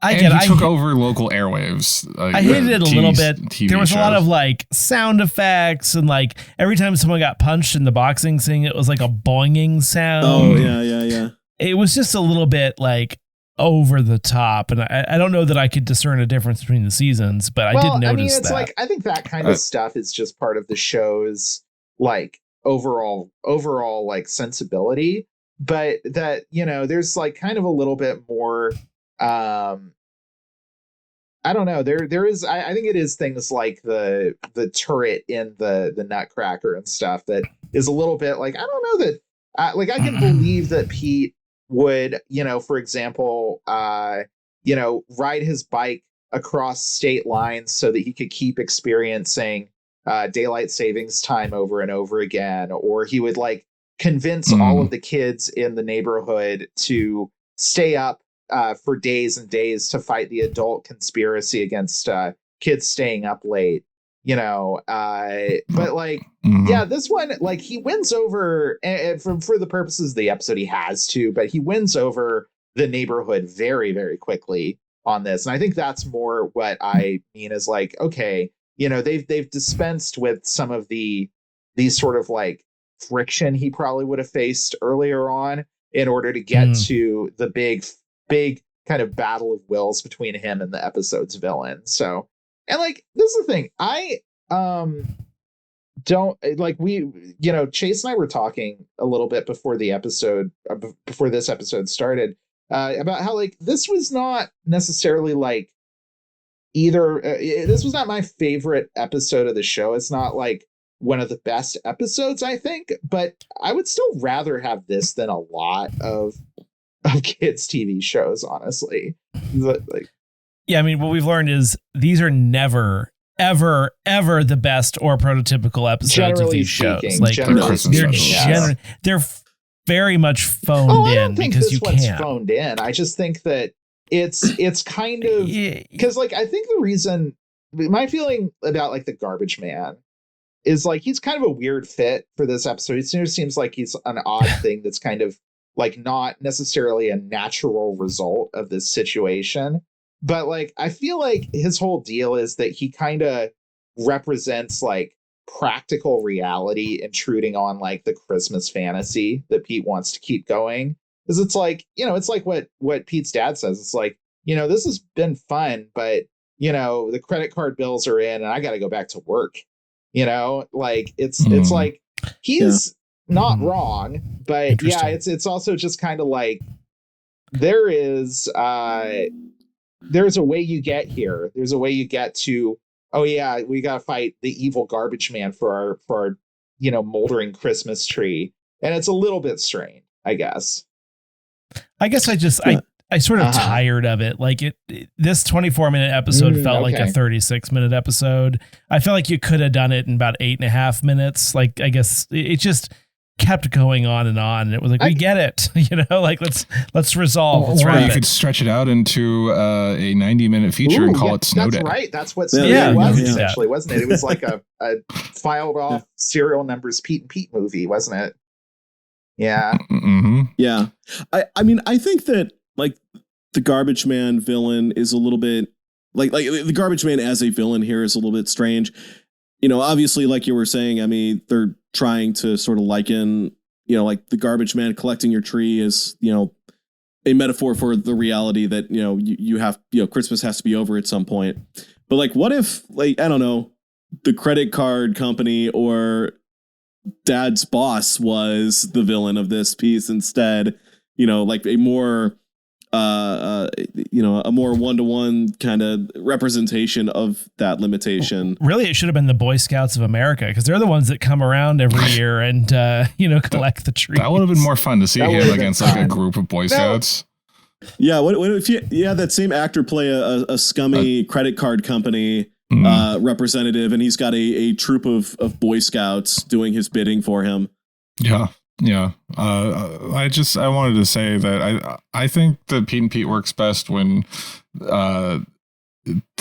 S1: He took over local airwaves.
S3: I hated it a little bit. TV there was a lot of like sound effects, and like every time someone got punched in the boxing scene, it was like a boinging sound.
S5: Oh yeah.
S3: It was just a little bit like over the top, and I don't know that I could discern a difference between the seasons, but I did notice that.
S4: Like I think that kind of stuff is just part of the show's like overall like sensibility, but that there's like kind of a little bit more. I don't know. There is. I think it is things like the turret in the Nutcracker and stuff that is a little bit like I don't know that. I can believe that Pete would, for example, ride his bike across state lines so that he could keep experiencing daylight savings time over and over again, or he would like convince all of the kids in the neighborhood to stay up for days and days to fight the adult conspiracy against kids staying up late, but like, this one, like he wins over for the purposes of the episode, he has to, but he wins over the neighborhood very, very quickly on this. And I think that's more what I mean is like, okay, they've dispensed with some of these sort of like friction he probably would have faced earlier on in order to get to the big kind of battle of wills between him and the episode's villain. So, and like, this is the thing. I don't like Chase and I were talking a little bit before the episode, before this episode started, about how like this was not necessarily like either. This was not my favorite episode of the show. It's not like one of the best episodes, I think, but I would still rather have this than a lot of kids' TV shows, honestly. Like,
S3: yeah, I mean, what we've learned is these are never, ever, ever the best or prototypical episodes of these shows. Like they're very much phoned in because you can't.
S4: Phoned in. I just think that it's kind of because like I think the reason my feeling about like the garbage man is like he's kind of a weird fit for this episode. It seems like he's an odd thing that's kind of like not necessarily a natural result of this situation. But like I feel like his whole deal is that he kind of represents like practical reality intruding on like the Christmas fantasy that Pete wants to keep going. Because it's like, you know, it's like what Pete's dad says. It's like, you know, this has been fun, but, you know, the credit card bills are in and I got to go back to work. You know, like it's like he's not wrong, but yeah, it's also just kind of like there's a way you get here. There's a way you get to, oh yeah, we got to fight the evil garbage man for our, you know, moldering Christmas tree. And it's a little bit strained, I guess.
S3: I sort of tired of it. Like this 24-minute episode felt like a 36-minute episode. I felt like you could have done it in about 8.5 minutes. Like, I guess it just kept going on and on. And it was like, we get it, you know, like let's resolve. Let's
S1: or you could stretch it out into a 90-minute feature and call it Snow Day.
S4: That's right. That's what Snow Day was essentially, wasn't it? It was like a filed off serial numbers Pete and Pete movie, wasn't it? Yeah.
S1: Mm-hmm.
S5: Yeah. I mean, I think that like the garbage man villain is a little bit like the garbage man as a villain here is a little bit strange. You know, obviously, like you were saying, I mean, they're trying to sort of liken, you know, like the garbage man collecting your tree is, you know, a metaphor for the reality that, you know, you have, you know, Christmas has to be over at some point. But like, what if, like, I don't know, the credit card company or Dad's boss was the villain of this piece instead, you know, like a more, you know, a more one-to-one kind of representation of that limitation.
S3: Really, it should have been the Boy Scouts of America, because they're the ones that come around every year and, you know, collect the trees.
S1: That would have been more fun to see him against like a group of Boy Scouts.
S5: Yeah, what if you had that same actor play a scummy credit card company representative, and he's got a troop of Boy Scouts doing his bidding for him?
S1: Yeah. Yeah. I wanted to say that I think that Pete and Pete works best when the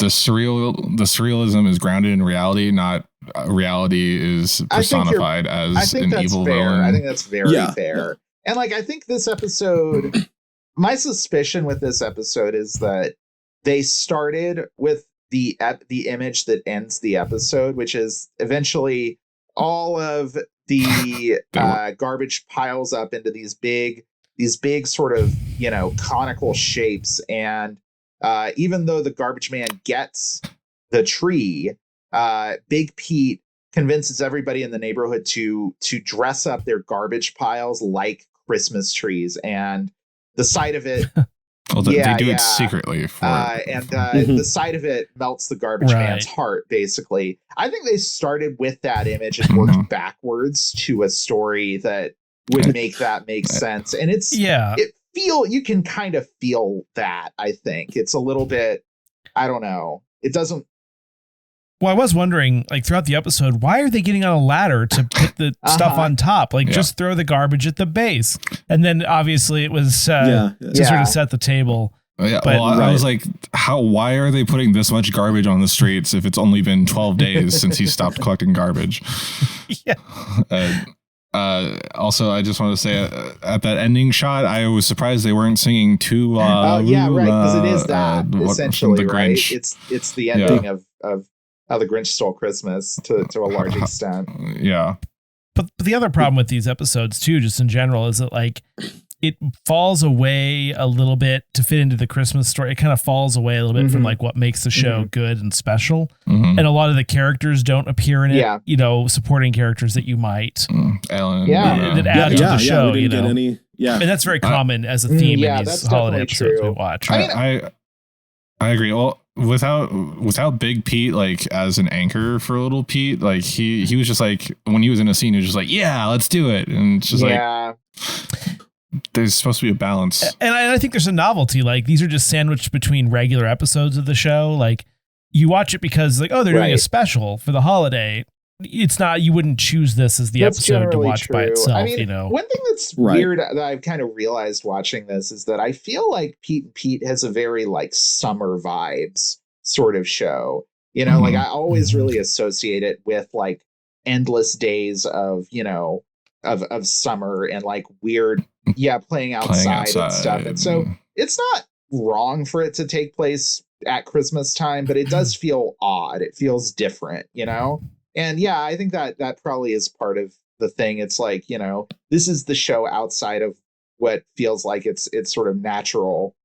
S1: surrealism is grounded in reality, not reality is personified as an evil villain.
S4: I think that's very fair. And like, I think this episode, my suspicion with this episode is that they started with the image that ends the episode, which is eventually all of the garbage piles up into these big sort of, you know, conical shapes. And even though the garbage man gets the tree, Big Pete convinces everybody in the neighborhood to dress up their garbage piles like Christmas trees. And the sight of it,
S1: well, they do it secretly.
S4: The sight of it melts the garbage man's heart, basically. I think they started with that image and worked backwards to a story that would make that make sense. And you can kind of feel that, I think. It's a little bit, I don't know. It doesn't.
S3: Well, I was wondering, like, throughout the episode, why are they getting on a ladder to put the stuff on top? Like, just throw the garbage at the base. And then, obviously, it was to sort of set the table.
S1: Yeah, but, I was like, why are they putting this much garbage on the streets if it's only been 12 days since he stopped collecting garbage? Also, I just want to say, at that ending shot, I was surprised they weren't singing too
S4: right, because it is that, essentially, right? It's the ending of How the Grinch Stole Christmas to a large extent.
S1: Yeah.
S3: But the other problem with these episodes too, just in general, is that like it falls away a little bit to fit into the Christmas story. It kind of falls away a little bit from like what makes the show good and special. And a lot of the characters don't appear in it, you know, supporting characters that you might
S1: Ellen,
S3: that add to the show,
S5: we didn't
S3: you know.
S5: get any, and
S3: that's very common as a theme in these holiday episodes we watch.
S1: I agree. Well, without Big Pete like as an anchor for little Pete, like he was just like, when he was in a scene, he was just like, yeah, let's do it. And it's just like, there's supposed to be a balance.
S3: And I think there's a novelty. Like, these are just sandwiched between regular episodes of the show. Like, you watch it because like, oh, they're doing a special for the holiday. it's not, you wouldn't choose this as the
S4: That's
S3: episode to
S4: generally
S3: watch by
S4: true.
S3: itself,
S4: I mean,
S3: you know.
S4: one thing that's
S5: Right.
S4: weird that I've kind of realized watching this is that I feel like Pete and Pete has a very like summer vibes sort of show. You know, like I always really associate it with like endless days of, you know, of summer and like weird, playing outside and stuff. And so it's not wrong for it to take place at Christmas time, but it does feel odd. It feels different, you know? And yeah, I think that probably is part of the thing. It's like, you know, this is the show outside of what feels like it's sort of natural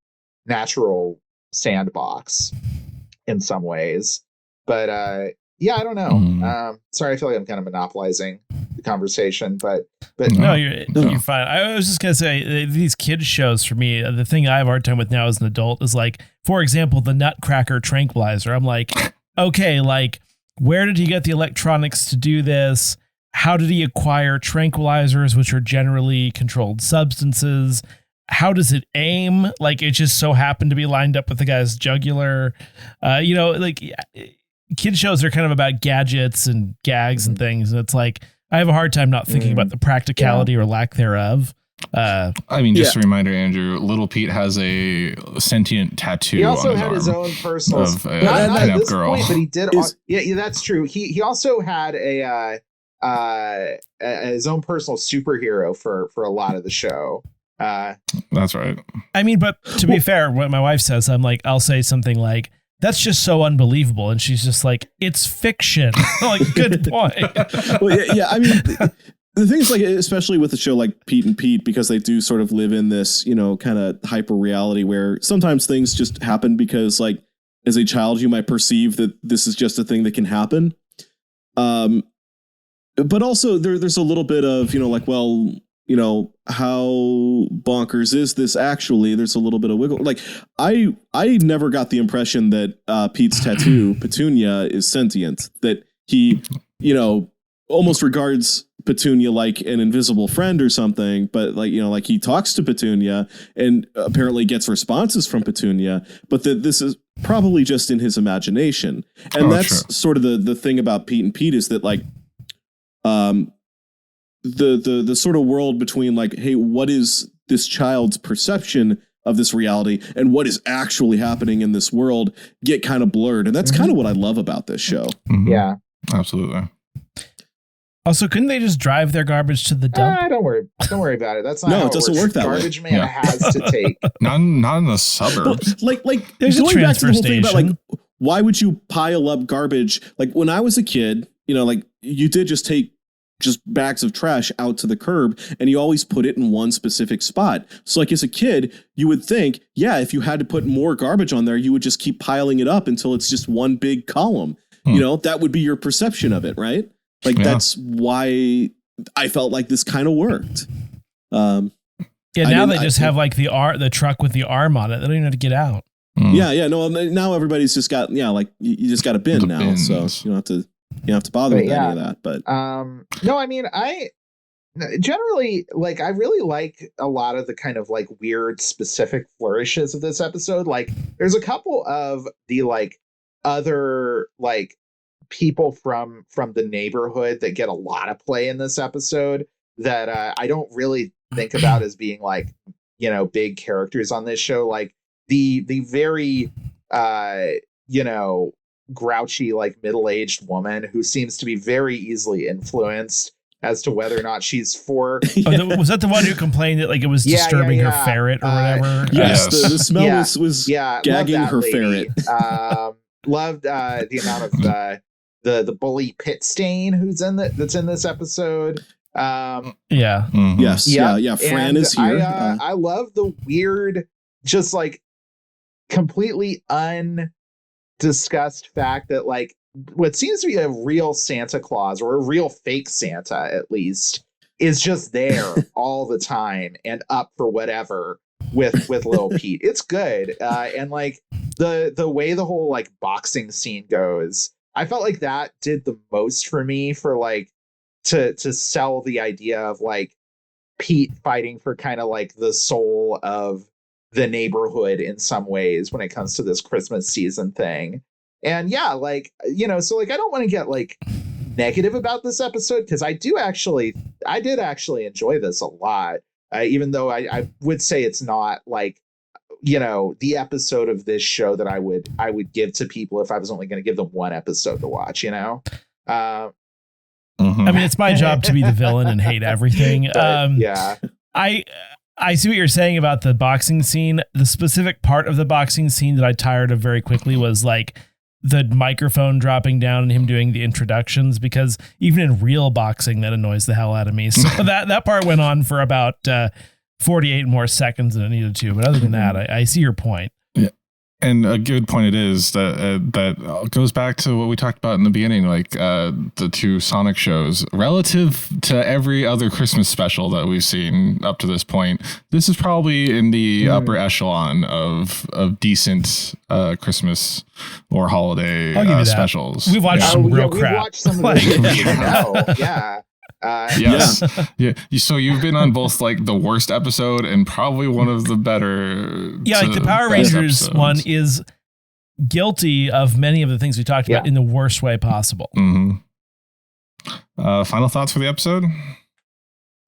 S4: sandbox in some ways. But I don't know. Sorry, I feel like I'm kind of monopolizing the conversation, but
S3: no, you're fine. I was just gonna say these kids shows for me, the thing I have a hard time with now as an adult is like, for example, the Nutcracker tranquilizer. I'm like, okay, like where did he get the electronics to do this? How did he acquire tranquilizers, which are generally controlled substances? How does it aim? Like it just so happened to be lined up with the guy's jugular. You know, like kid shows are kind of about gadgets and gags and things. And it's like, I have a hard time not thinking about the practicality or lack thereof.
S1: I mean, just a reminder, Andrew, Little Pete has a sentient tattoo.
S4: He also
S1: on his
S4: had
S1: arm
S4: his own personal,
S1: of
S4: not at this
S1: girl.
S4: point, but he did. Yeah, that's true. He also had his own personal superhero for a lot of the show.
S1: That's right.
S3: I mean, but to be fair, what my wife says, I'm like, I'll say something like, that's just so unbelievable. And she's just like, it's fiction. Like, good point.
S5: Well, yeah. I mean, the thing is, like, especially with a show like Pete and Pete, because they do sort of live in this, you know, kind of hyper reality where sometimes things just happen because, like, as a child, you might perceive that this is just a thing that can happen. But also there's a little bit of, you know, like, well, you know, how bonkers is this actually? There's a little bit of wiggle. Like I never got the impression that Pete's tattoo, Petunia, is sentient, that he, you know, almost regards Petunia like an invisible friend or something, but like, you know, like he talks to Petunia and apparently gets responses from Petunia, but that this is probably just in his imagination. And that's sort of the thing about Pete and Pete is that like, the sort of world between like, hey, what is this child's perception of this reality and what is actually happening in this world get kind of blurred. And that's kind of what I love about this show.
S4: Yeah,
S1: absolutely.
S3: Also, couldn't they just drive their garbage to the dump?
S4: Don't worry about it. That's not how
S5: it doesn't work that
S4: Garbage
S5: way.
S4: Man has to take.
S1: Not in the suburbs.
S5: Like
S3: there's
S5: going
S3: a
S5: back to the whole
S3: transfer
S5: thing about like, why would you pile up garbage? Like when I was a kid, you know, like you did just take just bags of trash out to the curb and you always put it in one specific spot. So like as a kid, you would think, yeah, if you had to put more garbage on there, you would just keep piling it up until it's just one big column. You know, that would be your perception of it, right? Like that's why I felt like this kind of worked.
S3: Now they just have like the truck with the arm on it. They don't even have to get out.
S5: Yeah. No, now everybody's just got, like you just got a bin now.
S1: Bins.
S5: So you don't have to bother with any of that. But
S4: no, I mean, I generally like, I really like a lot of the kind of like weird specific flourishes of this episode. Like there's a couple of the like other like people from the neighborhood that get a lot of play in this episode that I don't really think about as being like, you know, big characters on this show. Like the very you know, grouchy like middle-aged woman who seems to be very easily influenced as to whether or not she's for
S3: was that the one who complained that like it was disturbing her ferret or whatever?
S5: Yes, the smell was gagging her ferret.
S4: Loved the amount of the bully Pit Stain that's in this episode.
S5: Yes. Fran is here.
S4: I love the weird, just like completely undiscussed fact that like what seems to be a real Santa Claus or a real fake Santa at least is just there all the time and up for whatever with Lil Pete. It's good. And like the way the whole like boxing scene goes, I felt like that did the most for me for like to sell the idea of like Pete fighting for kind of like the soul of the neighborhood in some ways when it comes to this Christmas season thing. And yeah, like, you know, so like I don't want to get like negative about this episode, because I did actually enjoy this a lot, even though I would say it's not like, the episode of this show that I would give to people if I was only going to give them one episode to watch,
S3: I mean, it's my job to be the villain and hate everything.
S4: Yeah.
S3: I see what you're saying about the boxing scene. The specific part of the boxing scene that I tired of very quickly was like the microphone dropping down and him doing the introductions, because even in real boxing, that annoys the hell out of me. So that part went on for about 48 more seconds than it needed to. But other than that, I see your point.
S1: And a good point it is that goes back to what we talked about in the beginning, like the two Sonic shows relative to every other Christmas special that we've seen up to this point. This is probably in the upper echelon of decent Christmas or holiday specials.
S3: We've watched some real crap.
S4: We've watched some of the yeah.
S1: Yes. Yeah. So you've been on both like the worst episode and probably one of the better.
S3: Yeah, like the Power Rangers one is guilty of many of the things we talked about in the worst way possible.
S1: Final thoughts for the episode?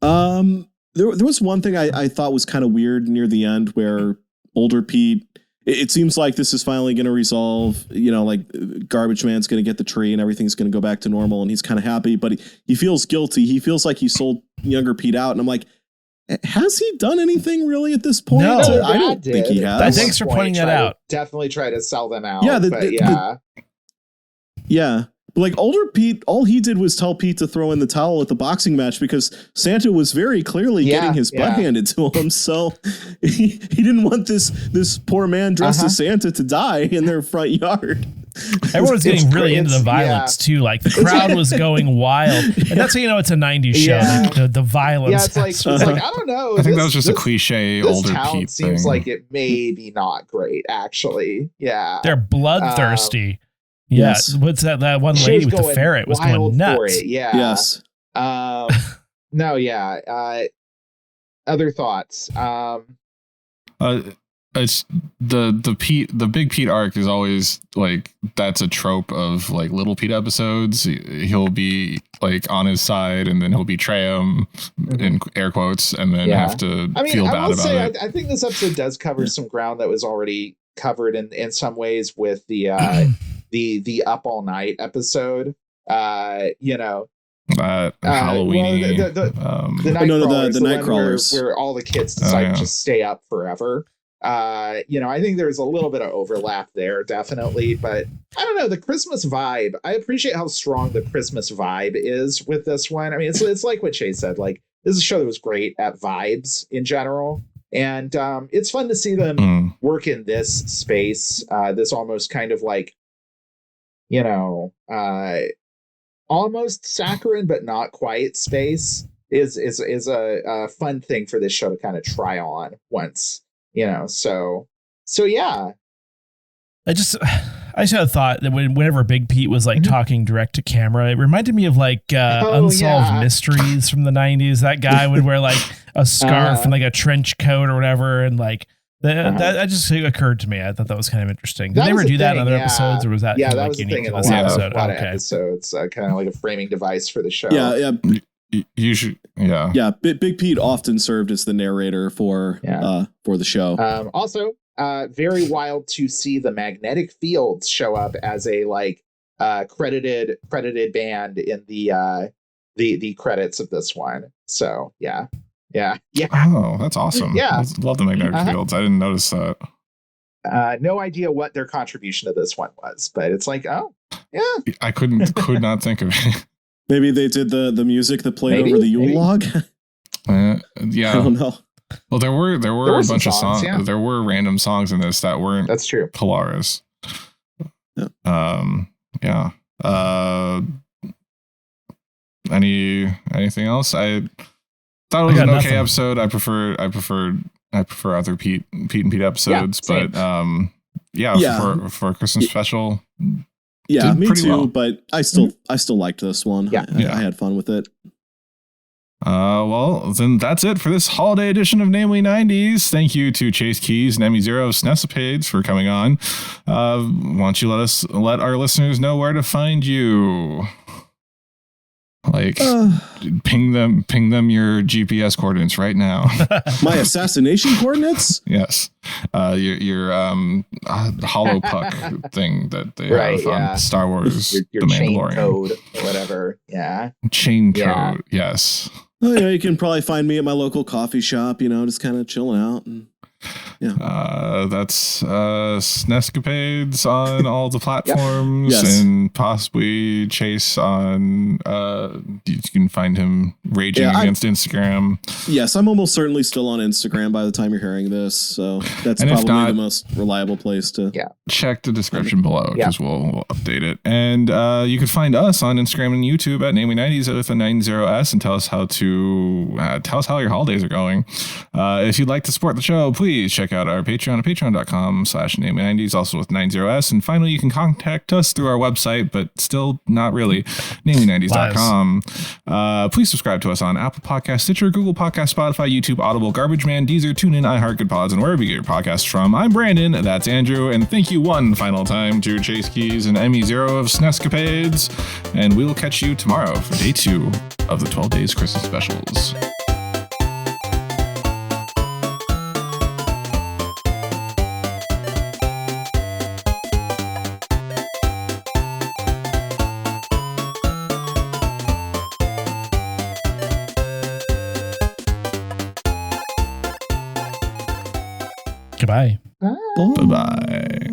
S5: There was one thing I thought was kind of weird near the end where older Pete. It seems like this is finally going to resolve, like Garbage Man's going to get the tree and everything's going to go back to normal and he's kind of happy, but he feels guilty. He feels like he sold younger Pete out. And I'm like, has he done anything really at this point?
S3: No,
S5: I don't think he has.
S3: Thanks for pointing that out.
S4: Definitely try to sell them out.
S5: Yeah. Yeah. But like older Pete, all he did was tell Pete to throw in the towel at the boxing match because Santa was very clearly getting his butt handed to him. So he didn't want this poor man dressed as Santa to die in their front yard.
S3: Everyone was getting really into the violence too. Like the crowd was going wild, and that's how you know it's a '90s show. The violence.
S4: Yeah, it's like I don't know.
S1: I think that was just a cliche older
S4: town
S1: Pete
S4: seems
S1: thing.
S4: like it may be not great, actually. Yeah,
S3: they're bloodthirsty.
S5: Yes.
S3: What's that one lady with the ferret was going nuts?
S4: Yeah.
S5: Yes.
S4: No. Yeah. Other thoughts.
S1: It's the Big Pete arc is always like that's a trope of like Little Pete episodes. He'll be like on his side and then he'll betray him in air quotes and then have to feel bad about it.
S4: I think this episode does cover some ground that was already covered in some ways with the the Up All Night episode. Halloween.
S5: The night crawlers
S4: where all the kids decide to stay up forever. I think there's a little bit of overlap there, definitely, but I don't know, the Christmas vibe. I appreciate how strong the Christmas vibe is with this one. I mean, it's like what Chase said, like this is a show that was great at vibes in general. And it's fun to see them work in this space, this almost kind of like, almost saccharine, but not quite space is a fun thing for this show to kind of try on once, so yeah. I just had a thought that whenever Big Pete was like talking direct to camera, it reminded me of like Unsolved Mysteries from the 90s. That guy would wear like a scarf and like a trench coat or whatever. And like that just occurred to me. I thought that was kind of interesting. Did they ever do that in other episodes, or was that that
S3: like
S4: was
S3: unique
S4: the thing
S3: to
S4: in
S3: this
S4: a
S3: episode?
S4: lot of episodes, kind of like a framing device for the show.
S5: Yeah.
S1: You should, yeah.
S5: Big Pete often served as the narrator for the show.
S4: Also, very wild to see the Magnetic Fields show up as a like credited band in the credits of this one. So yeah.
S1: Oh, that's awesome.
S4: Yeah,
S1: I love the Magnetic Fields. I didn't notice that.
S4: No idea what their contribution to this one was, but it's like, oh yeah,
S1: I could not think of it.
S5: Maybe they did the music that played over the Yule log.
S1: Yeah,
S5: I don't know.
S1: Well, there were a bunch of songs.
S4: Yeah.
S1: There were random songs in this that weren't.
S4: That's true.
S1: Polaris.
S5: Yeah.
S1: Anything else? I thought it was an okay episode. I prefer other Pete and Pete episodes, but for a Christmas special.
S5: Yeah, me too.
S1: Well.
S5: But I still liked this one.
S4: Yeah.
S5: I had fun with it.
S1: Well, then that's it for this holiday edition of Namely 90s. Thank you to Chase Keys and Emmy Zero SNEScapades for coming on. Why don't you let our listeners know where to find you? Like, ping them your GPS coordinates right now.
S5: My assassination coordinates?
S1: Yes. Your hollow puck thing that they have on Star Wars,
S4: your
S1: The
S4: chain
S1: Mandalorian.
S4: code or whatever. Yeah.
S1: Chain code.
S4: Yeah.
S1: Yes.
S5: Oh, yeah, you can probably find me at my local coffee shop, just kind of chilling out. And
S1: that's SNEScapades on all the platforms.
S5: Yes.
S1: And possibly Chase on you can find him raging against Instagram.
S5: Yes, I'm almost certainly still on Instagram by the time you're hearing this, so that's
S1: And if
S5: probably
S1: not,
S5: the most reliable place to
S1: check the description below because we'll update it. And you can find us on Instagram and YouTube at Namely90s with a 90s and tell us how your holidays are going. If you'd like to support the show, please check out our Patreon at patreon.com/Namely90s, also with 90s. And finally, you can contact us through our website, but still not really, Namely90s.com. Please subscribe to us on Apple Podcasts, Stitcher, Google Podcasts, Spotify, YouTube, Audible, Garbage Man, Deezer, TuneIn, iHeart, Good Pods, and wherever you get your podcasts from. I'm Brandon, that's Andrew, and thank you one final time to Chase Keys and Emmy Zero of SNEScapades, and we will catch you tomorrow for day 2 of the 12 Days Christmas specials.
S3: Goodbye.
S1: Bye-bye.